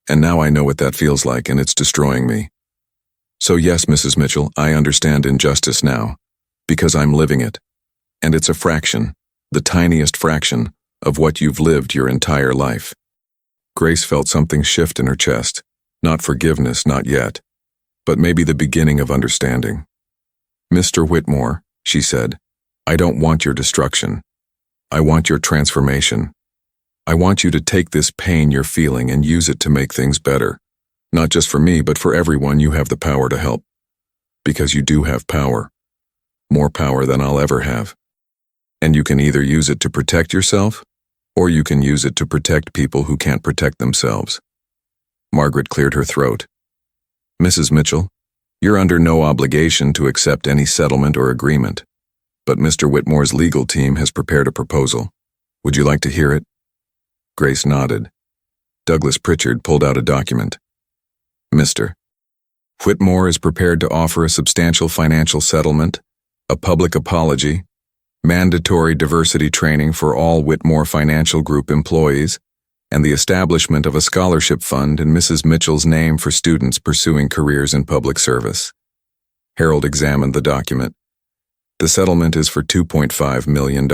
A: And now I know what that feels like, and it's destroying me. So yes, Mrs. Mitchell, I understand injustice now, because I'm living it. And it's a fraction, the tiniest fraction, of what you've lived your entire life." Grace felt something shift in her chest. Not forgiveness, not yet, but maybe the beginning of understanding. "Mr. Whitmore," she said, "I don't want your destruction. I want your transformation. I want you to take this pain you're feeling and use it to make things better. Not just for me, but for everyone you have the power to help. Because you do have power. More power than I'll ever have. And you can either use it to protect yourself, or you can use it to protect people who can't protect themselves." Margaret cleared her throat. "Mrs. Mitchell, you're under no obligation to accept any settlement or agreement, but Mr. Whitmore's legal team has prepared a proposal. Would you like to hear it?" Grace nodded. Douglas Pritchard pulled out a document. "Mr. Whitmore is prepared to offer a substantial financial settlement, a public apology, mandatory diversity training for all Whitmore Financial Group employees, and the establishment of a scholarship fund in Mrs. Mitchell's name for students pursuing careers in public service." Harold examined the document. "The settlement is for $2.5 million.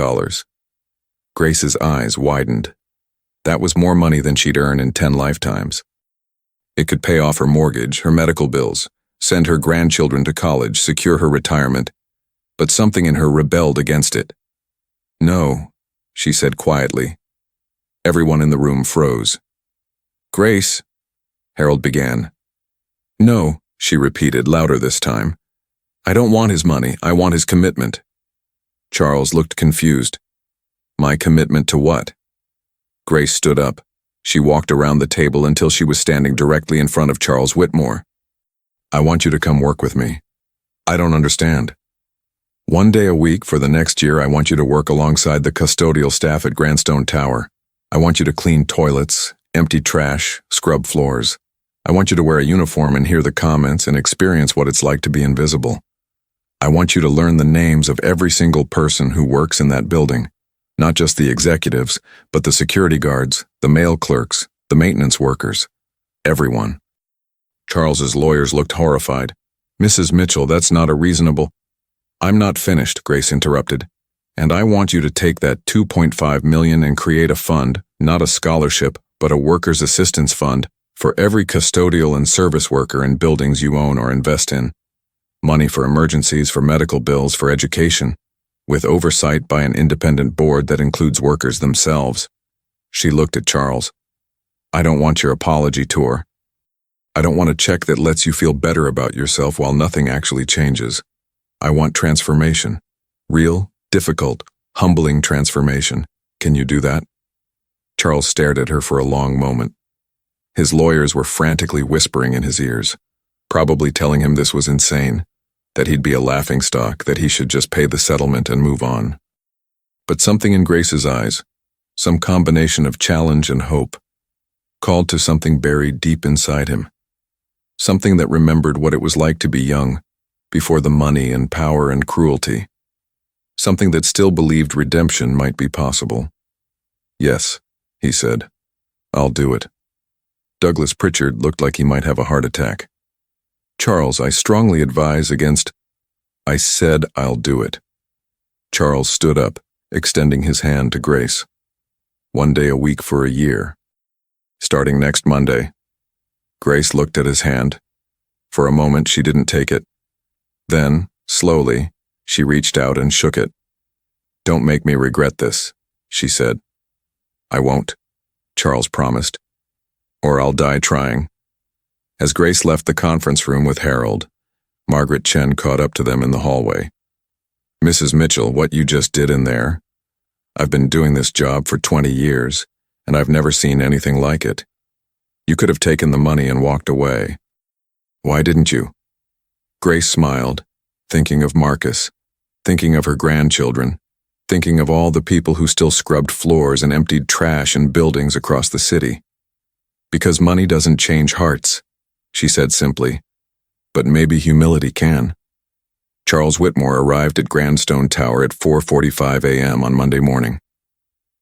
A: Grace's eyes widened. That was more money than she'd earn in 10 lifetimes. It could pay off her mortgage, her medical bills, send her grandchildren to college, secure her retirement, but something in her rebelled against it. "No," she said quietly. Everyone in the room froze. "Grace," Harold began. "No," she repeated, louder this time. "I don't want his money, I want his commitment." Charles looked confused. "My commitment to what?" Grace stood up. She walked around the table until she was standing directly in front of Charles Whitmore. "I want you to come work with me. I don't understand." One day a week for the next year, I want you to work alongside the custodial staff at Grandstone Tower. I want you to clean toilets, empty trash, scrub floors. I want you to wear a uniform and hear the comments and experience what it's like to be invisible. I want you to learn the names of every single person who works in that building, not just the executives, but the security guards, the mail clerks, the maintenance workers, everyone. Charles's lawyers looked horrified. Mrs. Mitchell, that's not a reasonable... I'm not finished, Grace interrupted. And I want you to take that $2.5 million and create a fund, not a scholarship, but a workers' assistance fund, for every custodial and service worker in buildings you own or invest in. Money for emergencies, for medical bills, for education, with oversight by an independent board that includes workers themselves. She looked at Charles. I don't want your apology tour. I don't want a check that lets you feel better about yourself while nothing actually changes. I want transformation. Real, difficult, humbling transformation. Can you do that? Charles stared at her for a long moment. His lawyers were frantically whispering in his ears, probably telling him this was insane, that he'd be a laughingstock, that he should just pay the settlement and move on. But something in Grace's eyes, some combination of challenge and hope, called to something buried deep inside him. Something that remembered what it was like to be young, before the money and power and cruelty. Something that still believed redemption might be possible. Yes, he said. I'll do it. Douglas Pritchard looked like he might have a heart attack. Charles, I strongly advise against... I said I'll do it. Charles stood up, extending his hand to Grace. One day a week for a year. Starting next Monday. Grace looked at his hand. For a moment she didn't take it. Then, slowly, she reached out and shook it. Don't make me regret this, she said. I won't, Charles promised. Or I'll die trying. As Grace left the conference room with Harold, Margaret Chen caught up to them in the hallway. Mrs. Mitchell, what you just did in there? I've been doing this job for 20 years, and I've never seen anything like it. You could have taken the money and walked away. Why didn't you? Grace smiled, thinking of Marcus, thinking of her grandchildren, thinking of all the people who still scrubbed floors and emptied trash in buildings across the city. Because money doesn't change hearts, she said simply, but maybe humility can. Charles Whitmore arrived at Grandstone Tower at 4:45 a.m. on Monday morning.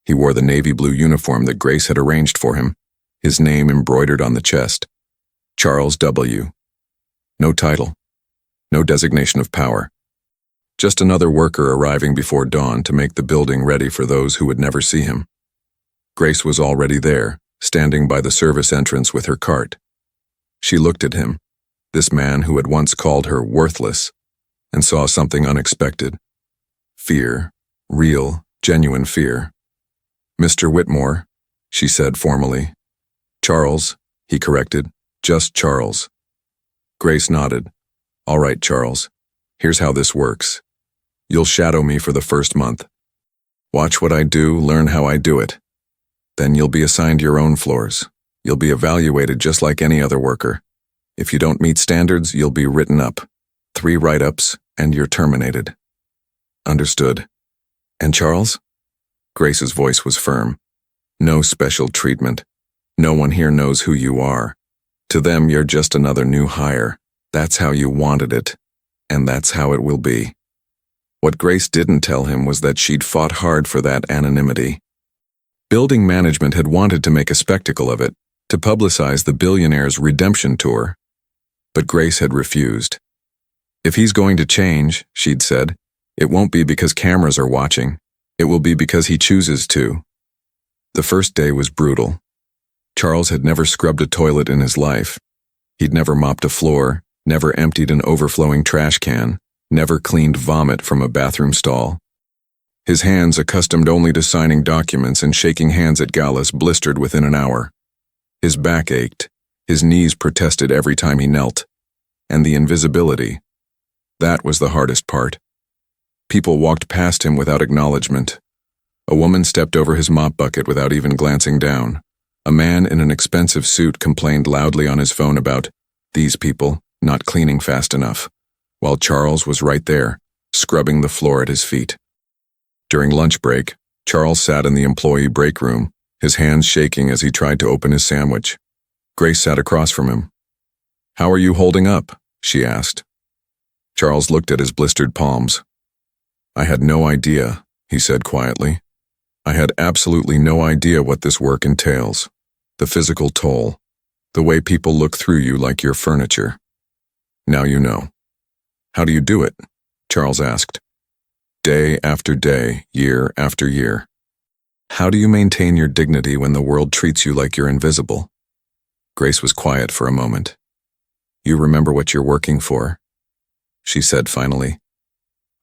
A: He wore the navy blue uniform that Grace had arranged for him, his name embroidered on the chest. Charles W. No title. No designation of power. Just another worker arriving before dawn to make the building ready for those who would never see him. Grace was already there, standing by the service entrance with her cart. She looked at him, this man who had once called her worthless, and saw something unexpected. Fear, real, genuine fear. Mr. Whitmore, she said formally. Charles, he corrected, just Charles. Grace nodded. All right, Charles, here's how this works. You'll shadow me for the first month. Watch what I do, learn how I do it. Then you'll be assigned your own floors. You'll be evaluated just like any other worker. If you don't meet standards, you'll be written up. 3 write-ups, and you're terminated. Understood. And Charles? Grace's voice was firm. No special treatment. No one here knows who you are. To them, you're just another new hire. That's how you wanted it, and that's how it will be. What Grace didn't tell him was that she'd fought hard for that anonymity. Building management had wanted to make a spectacle of it, to publicize the Billionaire's redemption tour. But Grace had refused. If he's going to change, she'd said, it won't be because cameras are watching. It will be because he chooses to. The first day was brutal. Charles had never scrubbed a toilet in his life. He'd never mopped a floor, never emptied an overflowing trash can, never cleaned vomit from a bathroom stall. His hands, accustomed only to signing documents and shaking hands at galas, blistered within an hour. His back ached, his knees protested every time he knelt. And the invisibility. That was the hardest part. People walked past him without acknowledgement. A woman stepped over his mop bucket without even glancing down. A man in an expensive suit complained loudly on his phone about these people not cleaning fast enough, while Charles was right there, scrubbing the floor at his feet. During lunch break, Charles sat in the employee break room, his hands shaking as he tried to open his sandwich. Grace sat across from him. "How are you holding up?" she asked. Charles looked at his blistered palms. "I had no idea," he said quietly. "I had absolutely no idea what this work entails. The physical toll. The way people look through you like you're furniture. Now you know." "How do you do it?" Charles asked. "Day after day, year after year. How do you maintain your dignity when the world treats you like you're invisible?" Grace was quiet for a moment. "You remember what you're working for?" she said finally.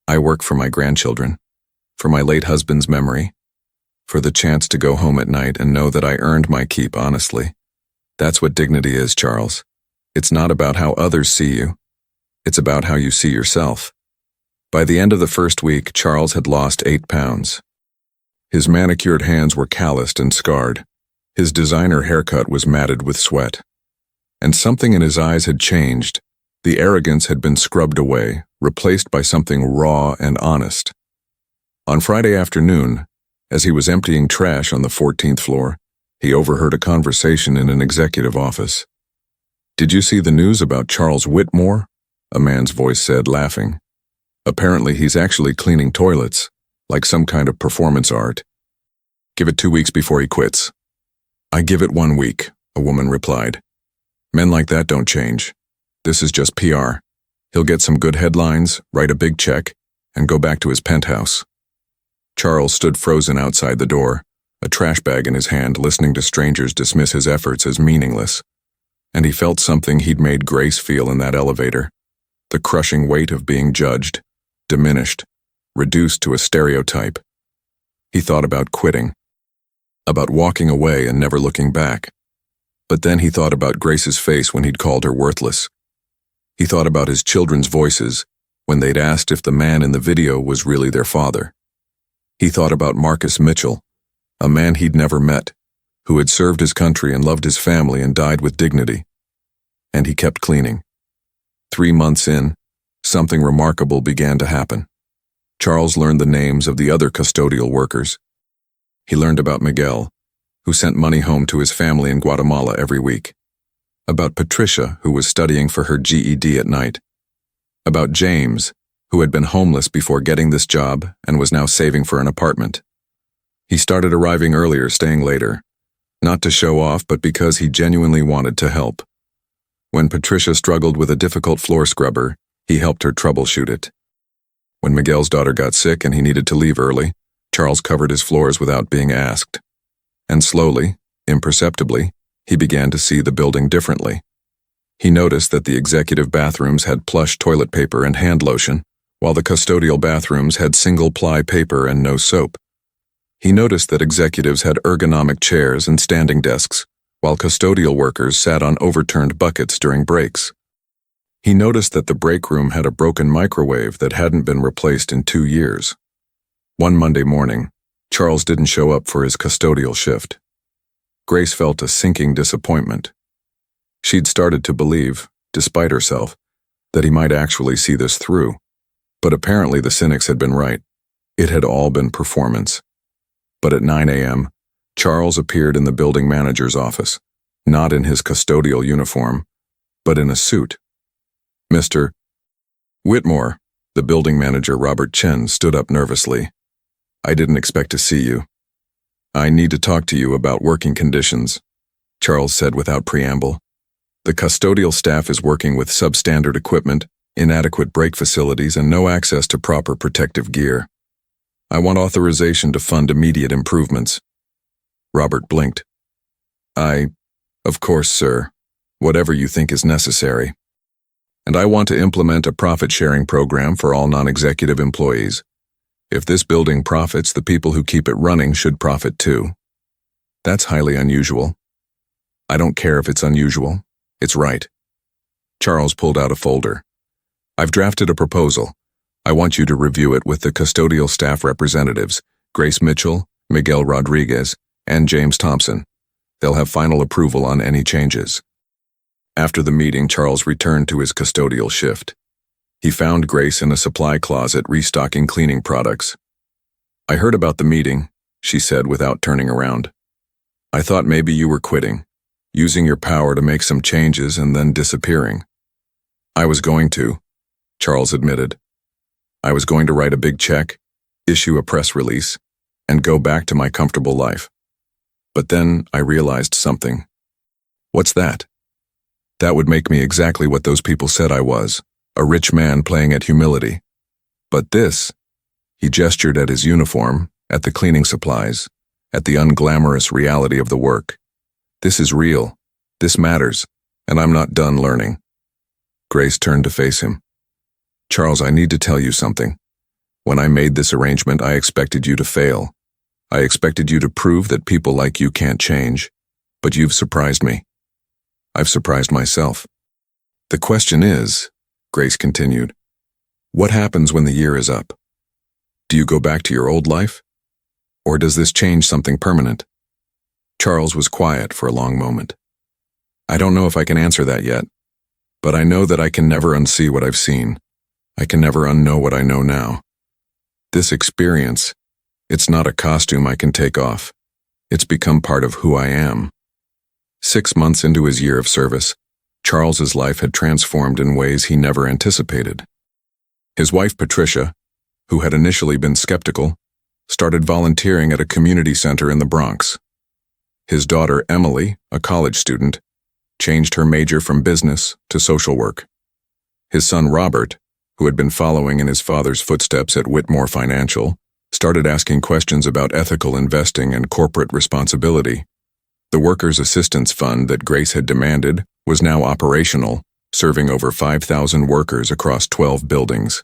A: "I work for my grandchildren, for my late husband's memory, for the chance to go home at night and know that I earned my keep honestly. That's what dignity is, Charles. It's not about how others see you. It's about how you see yourself." By the end of the first week, Charles had lost 8 pounds. His manicured hands were calloused and scarred. His designer haircut was matted with sweat. And something in his eyes had changed. The arrogance had been scrubbed away, replaced by something raw and honest. On Friday afternoon, as he was emptying trash on the 14th floor, he overheard a conversation in an executive office. "Did you see the news about Charles Whitmore?" a man's voice said, laughing. "Apparently he's actually cleaning toilets, like some kind of performance art. Give it 2 weeks before he quits." "I give it 1 week," a woman replied. "Men like that don't change. This is just PR. He'll get some good headlines, write a big check, and go back to his penthouse." Charles stood frozen outside the door, a trash bag in his hand, listening to strangers dismiss his efforts as meaningless. And he felt something he'd made Grace feel in that elevator. The crushing weight of being judged, diminished, reduced to a stereotype. He thought about quitting, about walking away and never looking back. But then he thought about Grace's face when he'd called her worthless. He thought about his children's voices when they'd asked if the man in the video was really their father. He thought about Marcus Mitchell, a man he'd never met, who had served his country and loved his family and died with dignity. And he kept cleaning. 3 months in, something remarkable began to happen. Charles learned the names of the other custodial workers. He learned about Miguel, who sent money home to his family in Guatemala every week. About Patricia, who was studying for her GED at night. About James, who had been homeless before getting this job and was now saving for an apartment. He started arriving earlier, staying later, not to show off, but because he genuinely wanted to help. When Patricia struggled with a difficult floor scrubber, he helped her troubleshoot it. When Miguel's daughter got sick and he needed to leave early, Charles covered his floors without being asked. And slowly, imperceptibly, he began to see the building differently. He noticed that the executive bathrooms had plush toilet paper and hand lotion, while the custodial bathrooms had single-ply paper and no soap. He noticed that executives had ergonomic chairs and standing desks, while custodial workers sat on overturned buckets during breaks. He noticed that the break room had a broken microwave that hadn't been replaced in 2 years. One Monday morning, Charles didn't show up for his custodial shift. Grace felt a sinking disappointment. She'd started to believe, despite herself, that he might actually see this through. But apparently the cynics had been right. It had all been performance. But at 9 a.m., Charles appeared in the building manager's office, not in his custodial uniform, but in a suit. "Mr. Whitmore," the building manager, Robert Chen, stood up nervously. "I didn't expect to see you. I need to talk to you about working conditions," Charles said without preamble. "The custodial staff is working with substandard equipment, inadequate break facilities, and no access to proper protective gear. I want authorization to fund immediate improvements." Robert blinked. Of course, sir. Whatever you think is necessary. And I want to implement a profit-sharing program for all non-executive employees. If this building profits, the people who keep it running should profit too. That's highly unusual. I don't care if it's unusual. It's right. Charles pulled out a folder. "I've drafted a proposal. I want you to review it with the custodial staff representatives, Grace Mitchell, Miguel Rodriguez, and James Thompson. They'll have final approval on any changes." After the meeting, Charles returned to his custodial shift. He found Grace in a supply closet restocking cleaning products. "I heard about the meeting," she said without turning around. "I thought maybe you were quitting, using your power to make some changes and then disappearing." "I was going to," Charles admitted. "I was going to write a big check, issue a press release, and go back to my comfortable life. But then I realized something." "What's that?" "That would make me exactly what those people said I was, a rich man playing at humility. But this," he gestured at his uniform, at the cleaning supplies, at the unglamorous reality of the work. "This is real. This matters, and I'm not done learning." Grace turned to face him. "Charles, I need to tell you something. When I made this arrangement, I expected you to fail. I expected you to prove that people like you can't change, but you've surprised me. I've surprised myself. The question is," Grace continued, "what happens when the year is up? Do you go back to your old life? Or does this change something permanent?" Charles was quiet for a long moment. "I don't know if I can answer that yet, but I know that I can never unsee what I've seen. I can never unknow what I know now. This experience, it's not a costume I can take off. It's become part of who I am." 6 months into his year of service, Charles's life had transformed in ways he never anticipated. His wife, Patricia, who had initially been skeptical, started volunteering at a community center in the Bronx. His daughter, Emily, a college student, changed her major from business to social work. His son, Robert, who had been following in his father's footsteps at Whitmore Financial, started asking questions about ethical investing and corporate responsibility. The Workers' Assistance Fund that Grace had demanded was now operational, serving over 5,000 workers across 12 buildings.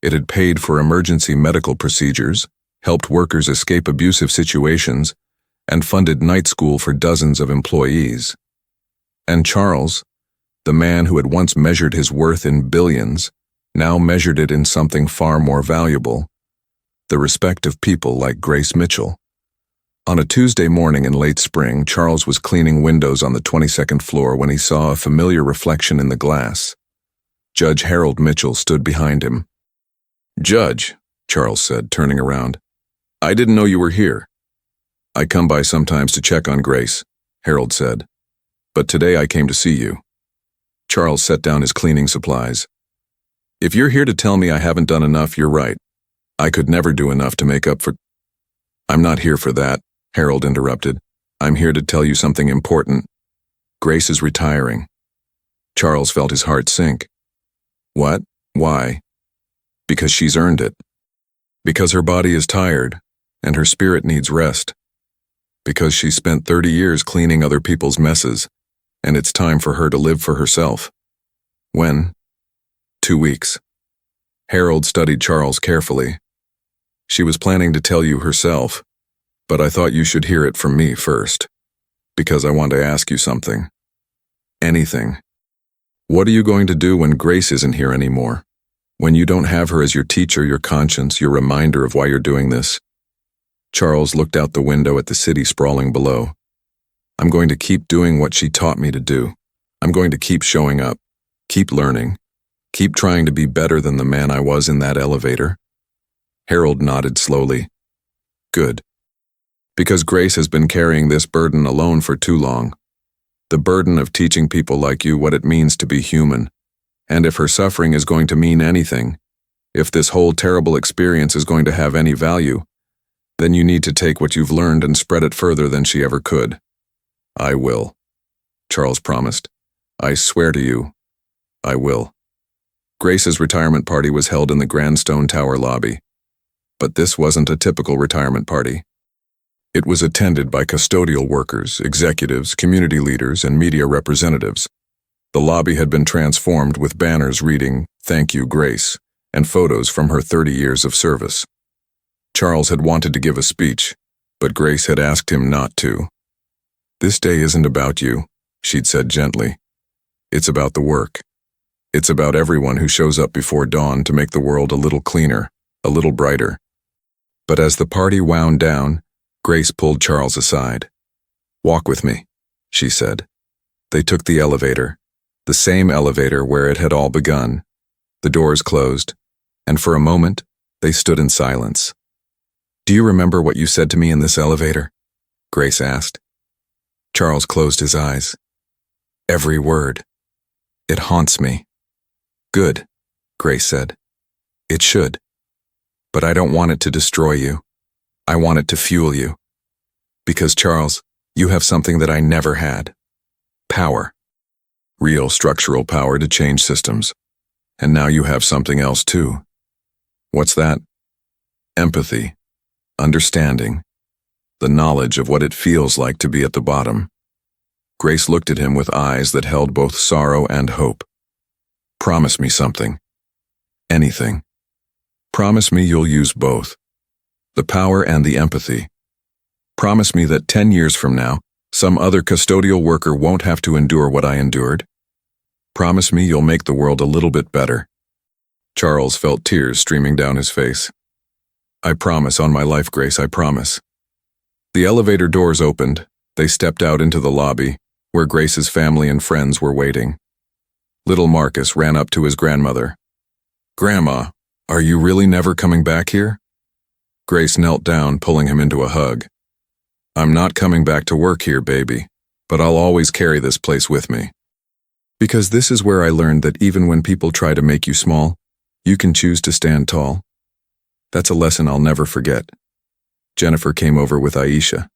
A: It had paid for emergency medical procedures, helped workers escape abusive situations, and funded night school for dozens of employees. And Charles, the man who had once measured his worth in billions, now measured it in something far more valuable: the respect of people like Grace Mitchell. On a Tuesday morning in late spring, Charles was cleaning windows on the 22nd floor when he saw a familiar reflection in the glass. Judge Harold Mitchell stood behind him. "Judge," Charles said, turning around, "I didn't know you were here." "I come by sometimes to check on Grace," Harold said, "but today I came to see you." Charles set down his cleaning supplies. "If you're here to tell me I haven't done enough, you're right. I could never do enough to make up for—" "I'm not here for that," Harold interrupted. "I'm here to tell you something important. Grace is retiring." Charles felt his heart sink. "What? Why?" "Because she's earned it. Because her body is tired, and her spirit needs rest. Because she spent 30 years cleaning other people's messes, and it's time for her to live for herself." "When?" 2 weeks. Harold studied Charles carefully. "She was planning to tell you herself, but I thought you should hear it from me first, because I want to ask you something. Anything. What are you going to do when Grace isn't here anymore? When you don't have her as your teacher, your conscience, your reminder of why you're doing this?" Charles looked out the window at the city sprawling below. "I'm going to keep doing what she taught me to do. I'm going to keep showing up, keep learning, keep trying to be better than the man I was in that elevator." Harold nodded slowly. "Good. Because Grace has been carrying this burden alone for too long. The burden of teaching people like you what it means to be human. And if her suffering is going to mean anything, if this whole terrible experience is going to have any value, then you need to take what you've learned and spread it further than she ever could." "I will," Charles promised. "I swear to you, I will." Grace's retirement party was held in the Grand Stone Tower lobby. But this wasn't a typical retirement party. It was attended by custodial workers, executives, community leaders, and media representatives. The lobby had been transformed with banners reading, "Thank you, Grace," and photos from her 30 years of service. Charles had wanted to give a speech, but Grace had asked him not to. "This day isn't about you," she'd said gently. "It's about the work. It's about everyone who shows up before dawn to make the world a little cleaner, a little brighter." But as the party wound down, Grace pulled Charles aside. "Walk with me," she said. They took the elevator, the same elevator where it had all begun, The doors closed, and for a moment, they stood in silence. "Do you remember what you said to me in this elevator?" Grace asked. Charles closed his eyes. "Every word. It haunts me." "Good," Grace said. "It should. But I don't want it to destroy you. I want it to fuel you. Because, Charles, you have something that I never had. Power. Real structural power to change systems. And now you have something else too. What's that? Empathy. Understanding. The knowledge of what it feels like to be at the bottom." Grace looked at him with eyes that held both sorrow and hope. "Promise me something. Anything. Promise me you'll use both. The power and the empathy. Promise me that 10 years from now, some other custodial worker won't have to endure what I endured. Promise me you'll make the world a little bit better." Charles felt tears streaming down his face. "I promise on my life, Grace, I promise." The elevator doors opened. They stepped out into the lobby, where Grace's family and friends were waiting. Little Marcus ran up to his grandmother. "Grandma, are you really never coming back here?" Grace knelt down, pulling him into a hug. "I'm not coming back to work here, baby, but I'll always carry this place with me. Because this is where I learned that even when people try to make you small, you can choose to stand tall. That's a lesson I'll never forget." Jennifer came over with Aisha.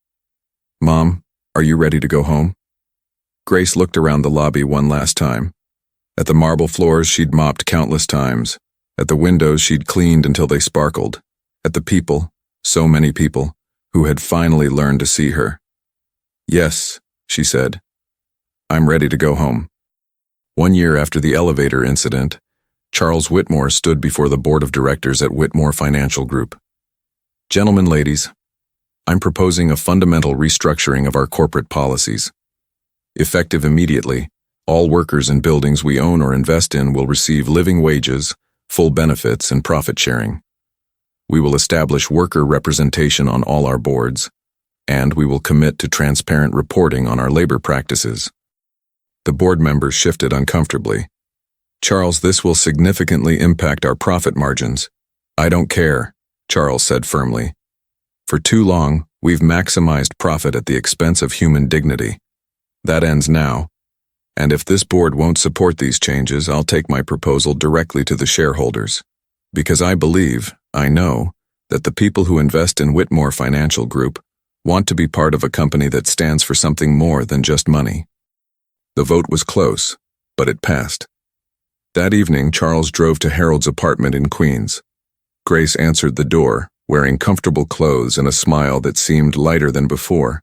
A: "Mom, are you ready to go home?" Grace looked around the lobby one last time. At the marble floors she'd mopped countless times. At the windows she'd cleaned until they sparkled. At the people, so many people, who had finally learned to see her. "Yes," she said. "I'm ready to go home." 1 year after the elevator incident, Charles Whitmore stood before the board of directors at Whitmore Financial Group. "Gentlemen, ladies, I'm proposing a fundamental restructuring of our corporate policies. Effective immediately, all workers in buildings we own or invest in will receive living wages, full benefits, and profit sharing. We will establish worker representation on all our boards, and we will commit to transparent reporting on our labor practices." The board members shifted uncomfortably. "Charles, this will significantly impact our profit margins." "I don't care," Charles said firmly. "For too long, we've maximized profit at the expense of human dignity. That ends now. And if this board won't support these changes, I'll take my proposal directly to the shareholders. Because I know, that the people who invest in Whitmore Financial Group want to be part of a company that stands for something more than just money." The vote was close, but it passed. That evening, Charles drove to Harold's apartment in Queens. Grace answered the door, wearing comfortable clothes and a smile that seemed lighter than before.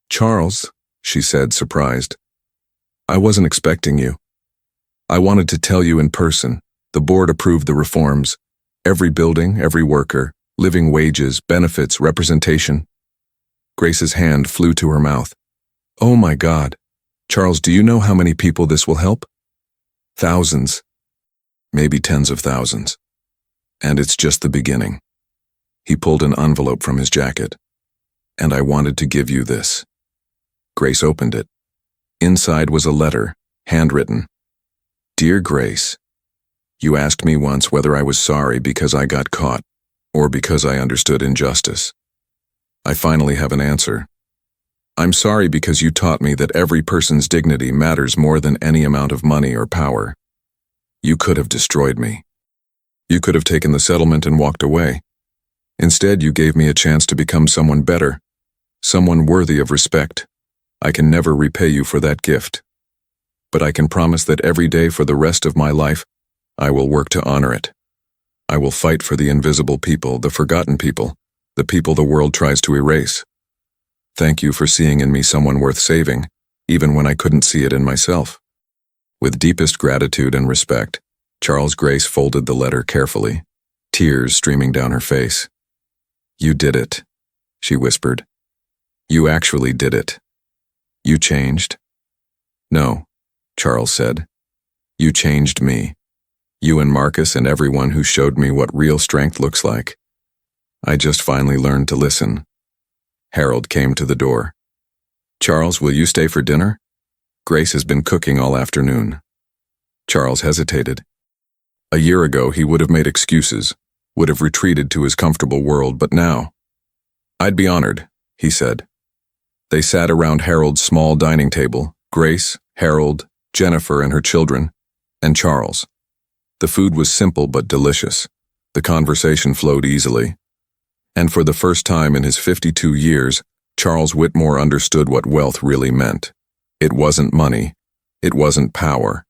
A: "Charles," she said, surprised, "I wasn't expecting you. I wanted to tell you in person. The board approved the reforms. Every building, every worker, living wages, benefits, representation." Grace's hand flew to her mouth. "Oh my God. Charles, do you know how many people this will help?" "Thousands. Maybe tens of thousands. And it's just the beginning." He pulled an envelope from his jacket. "And I wanted to give you this." Grace opened it. Inside was a letter, handwritten. "Dear Grace, you asked me once whether I was sorry because I got caught, or because I understood injustice. I finally have an answer. I'm sorry because you taught me that every person's dignity matters more than any amount of money or power. You could have destroyed me. You could have taken the settlement and walked away. Instead, you gave me a chance to become someone better, someone worthy of respect. I can never repay you for that gift. But I can promise that every day for the rest of my life, I will work to honor it. I will fight for the invisible people, the forgotten people, the people the world tries to erase. Thank you for seeing in me someone worth saving, even when I couldn't see it in myself." With deepest gratitude and respect, Charles Grace folded the letter carefully, tears streaming down her face. "You did it," she whispered. "You actually did it. You changed." "No," Charles said. "You changed me. You and Marcus and everyone who showed me what real strength looks like. I just finally learned to listen." Harold came to the door. "Charles, will you stay for dinner? Grace has been cooking all afternoon." Charles hesitated. A year ago, he would have made excuses, would have retreated to his comfortable world, but now, "I'd be honored," he said. They sat around Harold's small dining table, Grace, Harold, Jennifer and her children, and Charles. The food was simple but delicious. The conversation flowed easily. And for the first time in his 52 years, Charles Whitmore understood what wealth really meant. It wasn't money. It wasn't power.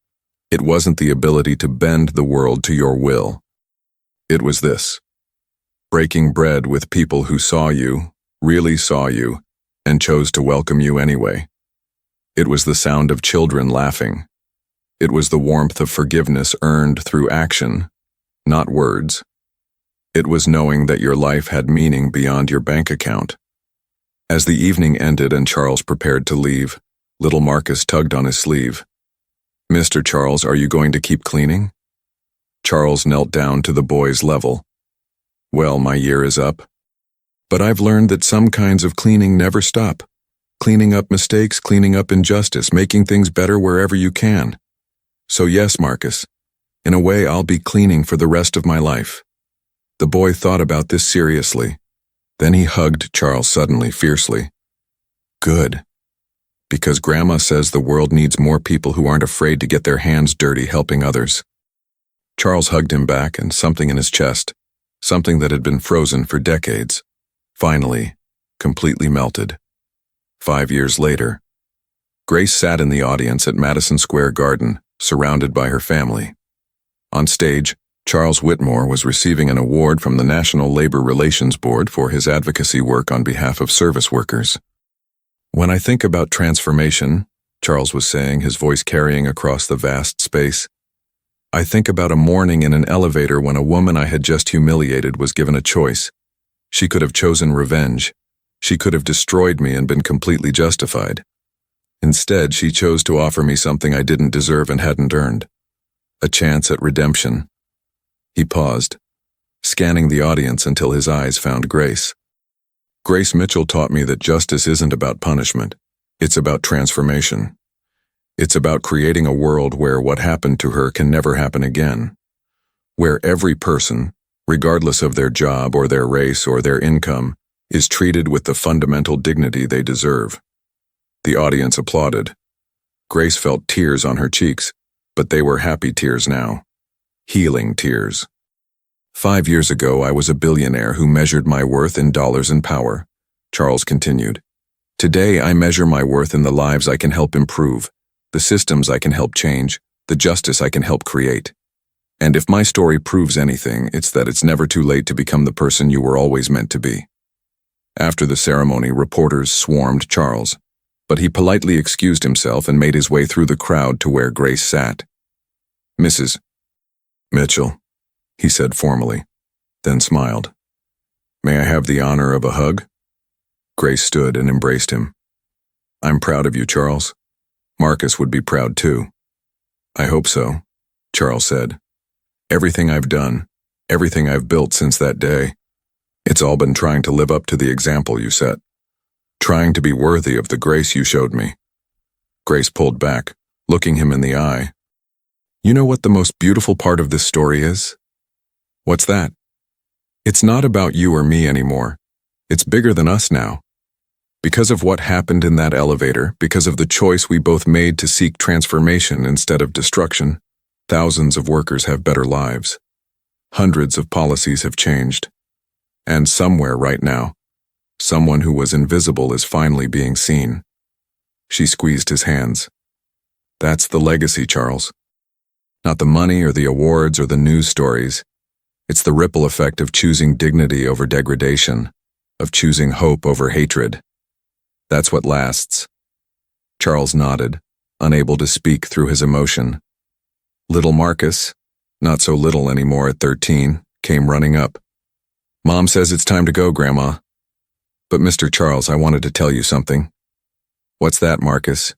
A: It wasn't the ability to bend the world to your will. It was this: breaking bread with people who saw you, really saw you, and chose to welcome you anyway. It was the sound of children laughing. It was the warmth of forgiveness earned through action, not words. It was knowing that your life had meaning beyond your bank account. As the evening ended and Charles prepared to leave, little Marcus tugged on his sleeve. "Mr. Charles, are you going to keep cleaning?" Charles knelt down to the boy's level. "Well, my year is up. But I've learned that some kinds of cleaning never stop. Cleaning up mistakes, cleaning up injustice, making things better wherever you can. So yes, Marcus, in a way I'll be cleaning for the rest of my life." The boy thought about this seriously. Then he hugged Charles suddenly, fiercely. "Good. Because Grandma says the world needs more people who aren't afraid to get their hands dirty helping others." Charles hugged him back, and something in his chest, something that had been frozen for decades, finally, completely melted. 5 years later, Grace sat in the audience at Madison Square Garden, surrounded by her family. On stage, Charles Whitmore was receiving an award from the National Labor Relations Board for his advocacy work on behalf of service workers. "When I think about transformation," Charles was saying, his voice carrying across the vast space, "I think about a morning in an elevator when a woman I had just humiliated was given a choice. She could have chosen revenge. She could have destroyed me and been completely justified. Instead, she chose to offer me something I didn't deserve and hadn't earned. A chance at redemption." He paused, scanning the audience until his eyes found Grace. "Grace Mitchell taught me that justice isn't about punishment. It's about transformation. It's about creating a world where what happened to her can never happen again. Where every person, regardless of their job or their race or their income, is treated with the fundamental dignity they deserve." The audience applauded. Grace felt tears on her cheeks, but they were happy tears now. Healing tears. "5 years ago, I was a billionaire who measured my worth in dollars and power," Charles continued. "Today, I measure my worth in the lives I can help improve, the systems I can help change, the justice I can help create. And if my story proves anything, it's that it's never too late to become the person you were always meant to be." After the ceremony, reporters swarmed Charles, but he politely excused himself and made his way through the crowd to where Grace sat. "Mrs. Mitchell," he said formally, then smiled. "May I have the honor of a hug?" Grace stood and embraced him. "I'm proud of you, Charles. Marcus would be proud too." "I hope so," Charles said. "Everything I've done, everything I've built since that day, it's all been trying to live up to the example you set. Trying to be worthy of the grace you showed me." Grace pulled back, looking him in the eye. "You know what the most beautiful part of this story is?" "What's that?" "It's not about you or me anymore. It's bigger than us now. Because of what happened in that elevator, because of the choice we both made to seek transformation instead of destruction, thousands of workers have better lives. Hundreds of policies have changed. And somewhere right now, someone who was invisible is finally being seen." She squeezed his hands. "That's the legacy, Charles. Not the money or the awards or the news stories. It's the ripple effect of choosing dignity over degradation, of choosing hope over hatred. That's what lasts." Charles nodded, unable to speak through his emotion. Little Marcus, not so little anymore at 13, came running up. "Mom says it's time to go, Grandma." "But Mr. Charles, I wanted to tell you something." "What's that, Marcus?"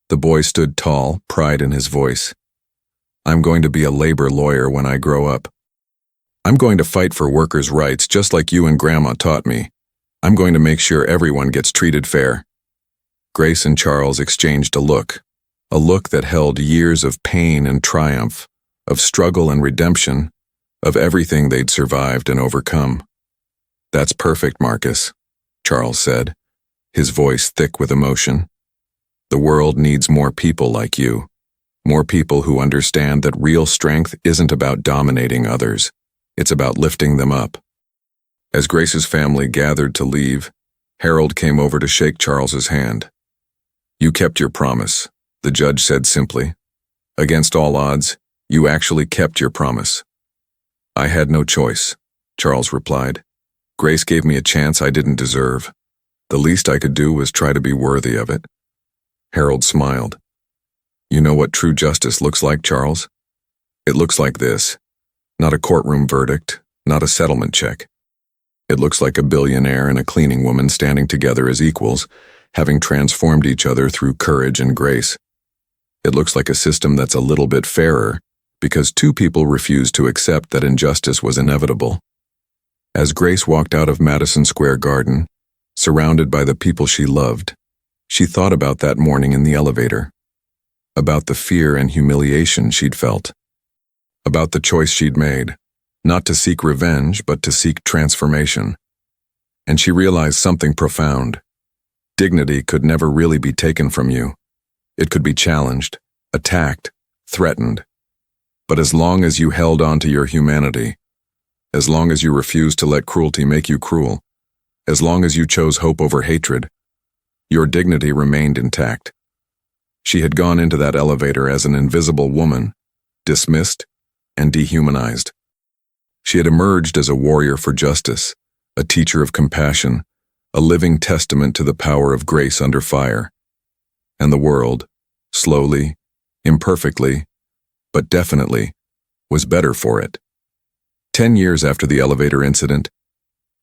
A: The boy stood tall, pride in his voice. "I'm going to be a labor lawyer when I grow up. I'm going to fight for workers' rights just like you and Grandma taught me. I'm going to make sure everyone gets treated fair." Grace and Charles exchanged a look that held years of pain and triumph, of struggle and redemption, of everything they'd survived and overcome. "That's perfect, Marcus," Charles said, his voice thick with emotion. "The world needs more people like you, more people who understand that real strength isn't about dominating others, it's about lifting them up." As Grace's family gathered to leave, Harold came over to shake Charles's hand. "You kept your promise," the judge said simply. "Against all odds, you actually kept your promise." "I had no choice," Charles replied. "Grace gave me a chance I didn't deserve. The least I could do was try to be worthy of it." Harold smiled. "You know what true justice looks like, Charles? It looks like this. Not a courtroom verdict, not a settlement check. It looks like a billionaire and a cleaning woman standing together as equals, having transformed each other through courage and grace. It looks like a system that's a little bit fairer, because two people refused to accept that injustice was inevitable." As Grace walked out of Madison Square Garden, surrounded by the people she loved, she thought about that morning in the elevator, about the fear and humiliation she'd felt, about the choice she'd made, not to seek revenge but to seek transformation. And she realized something profound. Dignity could never really be taken from you. It could be challenged, attacked, threatened. But as long as you held on to your humanity, as long as you refused to let cruelty make you cruel, as long as you chose hope over hatred, your dignity remained intact. She had gone into that elevator as an invisible woman, dismissed and dehumanized. She had emerged as a warrior for justice, a teacher of compassion, a living testament to the power of grace under fire. And the world, slowly, imperfectly, but definitely, was better for it. 10 years after the elevator incident,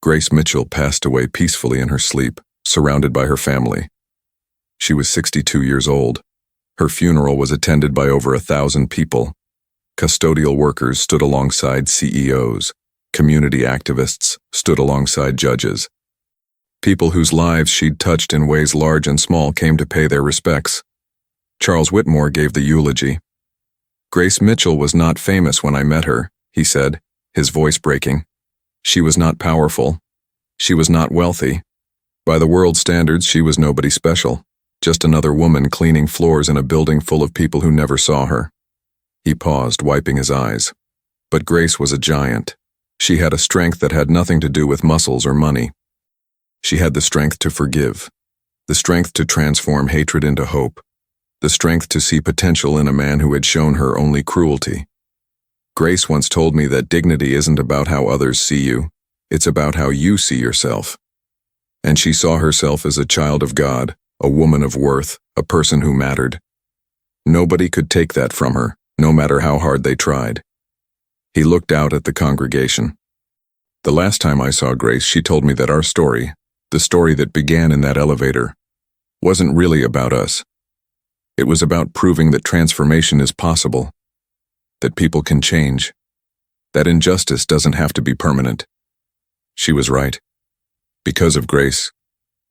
A: Grace Mitchell passed away peacefully in her sleep, surrounded by her family. She was 62 years old. Her funeral was attended by over 1,000 people. Custodial workers stood alongside CEOs. Community activists stood alongside judges. People whose lives she'd touched in ways large and small came to pay their respects. Charles Whitmore gave the eulogy. "Grace Mitchell was not famous when I met her," he said, his voice breaking. "She was not powerful. She was not wealthy. By the world's standards, she was nobody special, just another woman cleaning floors in a building full of people who never saw her." He paused, wiping his eyes. But Grace was a giant. She had a strength that had nothing to do with muscles or money. She had the strength to forgive, the strength to transform hatred into hope, the strength to see potential in a man who had shown her only cruelty. Grace once told me that dignity isn't about how others see you, it's about how you see yourself. And she saw herself as a child of God, a woman of worth, a person who mattered. Nobody could take that from her, no matter how hard they tried. He looked out at the congregation. "The last time I saw Grace, she told me that our story, the story that began in that elevator, wasn't really about us. It was about proving that transformation is possible, that people can change, that injustice doesn't have to be permanent." She was right. Because of Grace,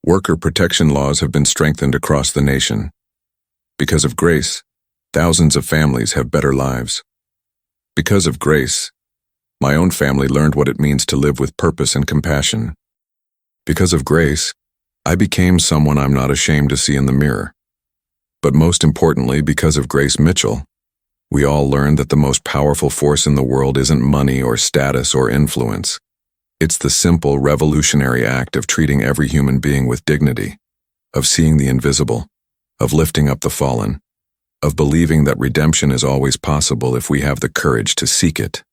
A: worker protection laws have been strengthened across the nation. Because of Grace, thousands of families have better lives. Because of Grace, my own family learned what it means to live with purpose and compassion. Because of Grace, I became someone I'm not ashamed to see in the mirror. But most importantly, because of Grace Mitchell, we all learned that the most powerful force in the world isn't money or status or influence. It's the simple, revolutionary act of treating every human being with dignity, of seeing the invisible, of lifting up the fallen, of believing that redemption is always possible if we have the courage to seek it.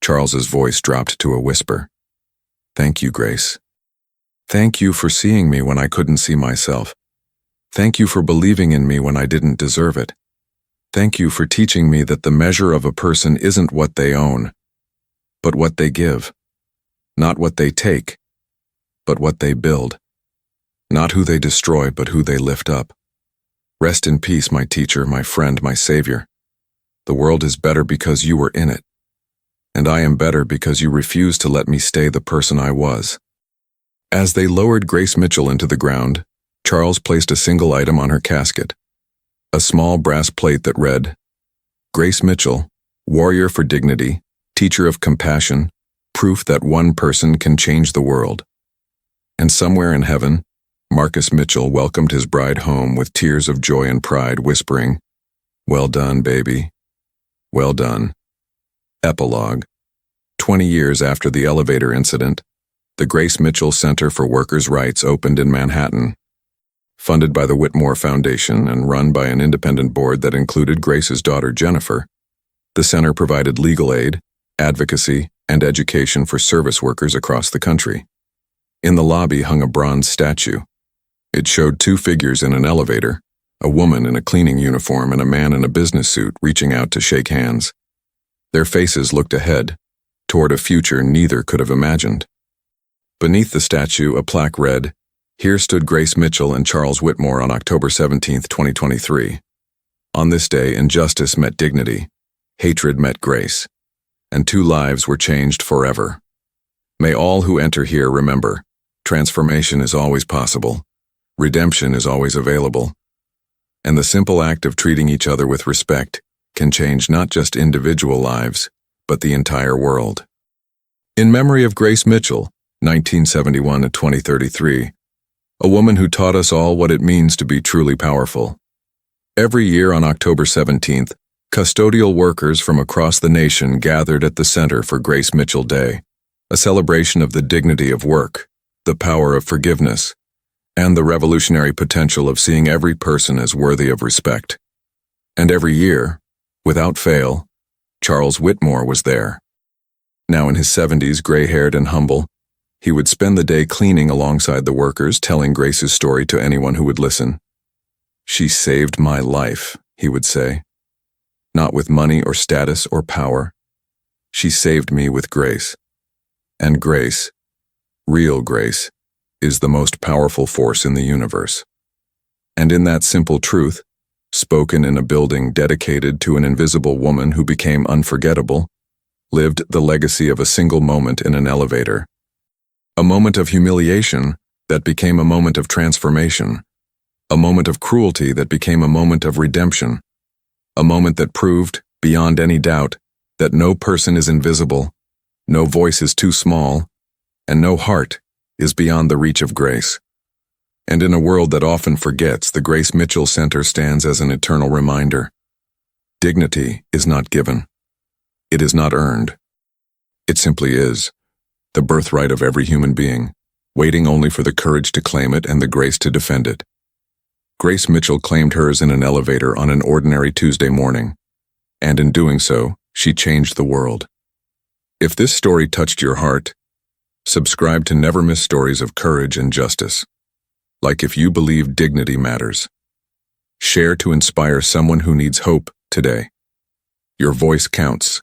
A: Charles's voice dropped to a whisper. "Thank you, Grace. Thank you for seeing me when I couldn't see myself. Thank you for believing in me when I didn't deserve it. Thank you for teaching me that the measure of a person isn't what they own, but what they give. Not what they take, but what they build. Not who they destroy, but who they lift up. Rest in peace, my teacher, my friend, my savior. The world is better because you were in it. And I am better because you refused to let me stay the person I was." As they lowered Grace Mitchell into the ground, Charles placed a single item on her casket. A small brass plate that read, "Grace Mitchell, Warrior for dignity, teacher of compassion, proof that one person can change the world. And somewhere in heaven, Marcus Mitchell welcomed his bride home with tears of joy and pride, whispering, "Well done, baby. Well done." Epilogue. 20 years after the elevator incident, the Grace Mitchell Center for Workers' Rights opened in Manhattan. Funded by the Whitmore Foundation and run by an independent board that included Grace's daughter Jennifer, the center provided legal aid, advocacy, and education for service workers across the country. In the lobby hung a bronze statue. It showed two figures in an elevator, a woman in a cleaning uniform and a man in a business suit reaching out to shake hands. Their faces looked ahead, toward a future neither could have imagined. Beneath the statue, a plaque read, "Here stood Grace Mitchell and Charles Whitmore on October 17, 2023. On this day, injustice met dignity, hatred met grace, and two lives were changed forever. May all who enter here remember, transformation is always possible, redemption is always available, and the simple act of treating each other with respect can change not just individual lives, but the entire world." In memory of Grace Mitchell, 1971 to 2033, a woman who taught us all what it means to be truly powerful. Every year on October 17th, custodial workers from across the nation gathered at the Center for Grace Mitchell Day, a celebration of the dignity of work, the power of forgiveness, and the revolutionary potential of seeing every person as worthy of respect. And every year, without fail, Charles Whitmore was there. Now in his 70s, gray-haired and humble, he would spend the day cleaning alongside the workers, telling Grace's story to anyone who would listen. "She saved my life," he would say. "Not with money or status or power. She saved me with grace. And grace, real grace, is the most powerful force in the universe." And in that simple truth, spoken in a building dedicated to an invisible woman who became unforgettable, lived the legacy of a single moment in an elevator. A moment of humiliation that became a moment of transformation. A moment of cruelty that became a moment of redemption. A moment that proved, beyond any doubt, that no person is invisible, no voice is too small, and no heart is beyond the reach of grace. And in a world that often forgets, the Grace Mitchell Center stands as an eternal reminder. Dignity is not given. It is not earned. It simply is, the birthright of every human being, waiting only for the courage to claim it and the grace to defend it. Grace Mitchell claimed hers in an elevator on an ordinary Tuesday morning, and in doing so, she changed the world. If this story touched your heart, subscribe to never miss stories of courage and justice. Like if you believe dignity matters. Share to inspire someone who needs hope today. Your voice counts.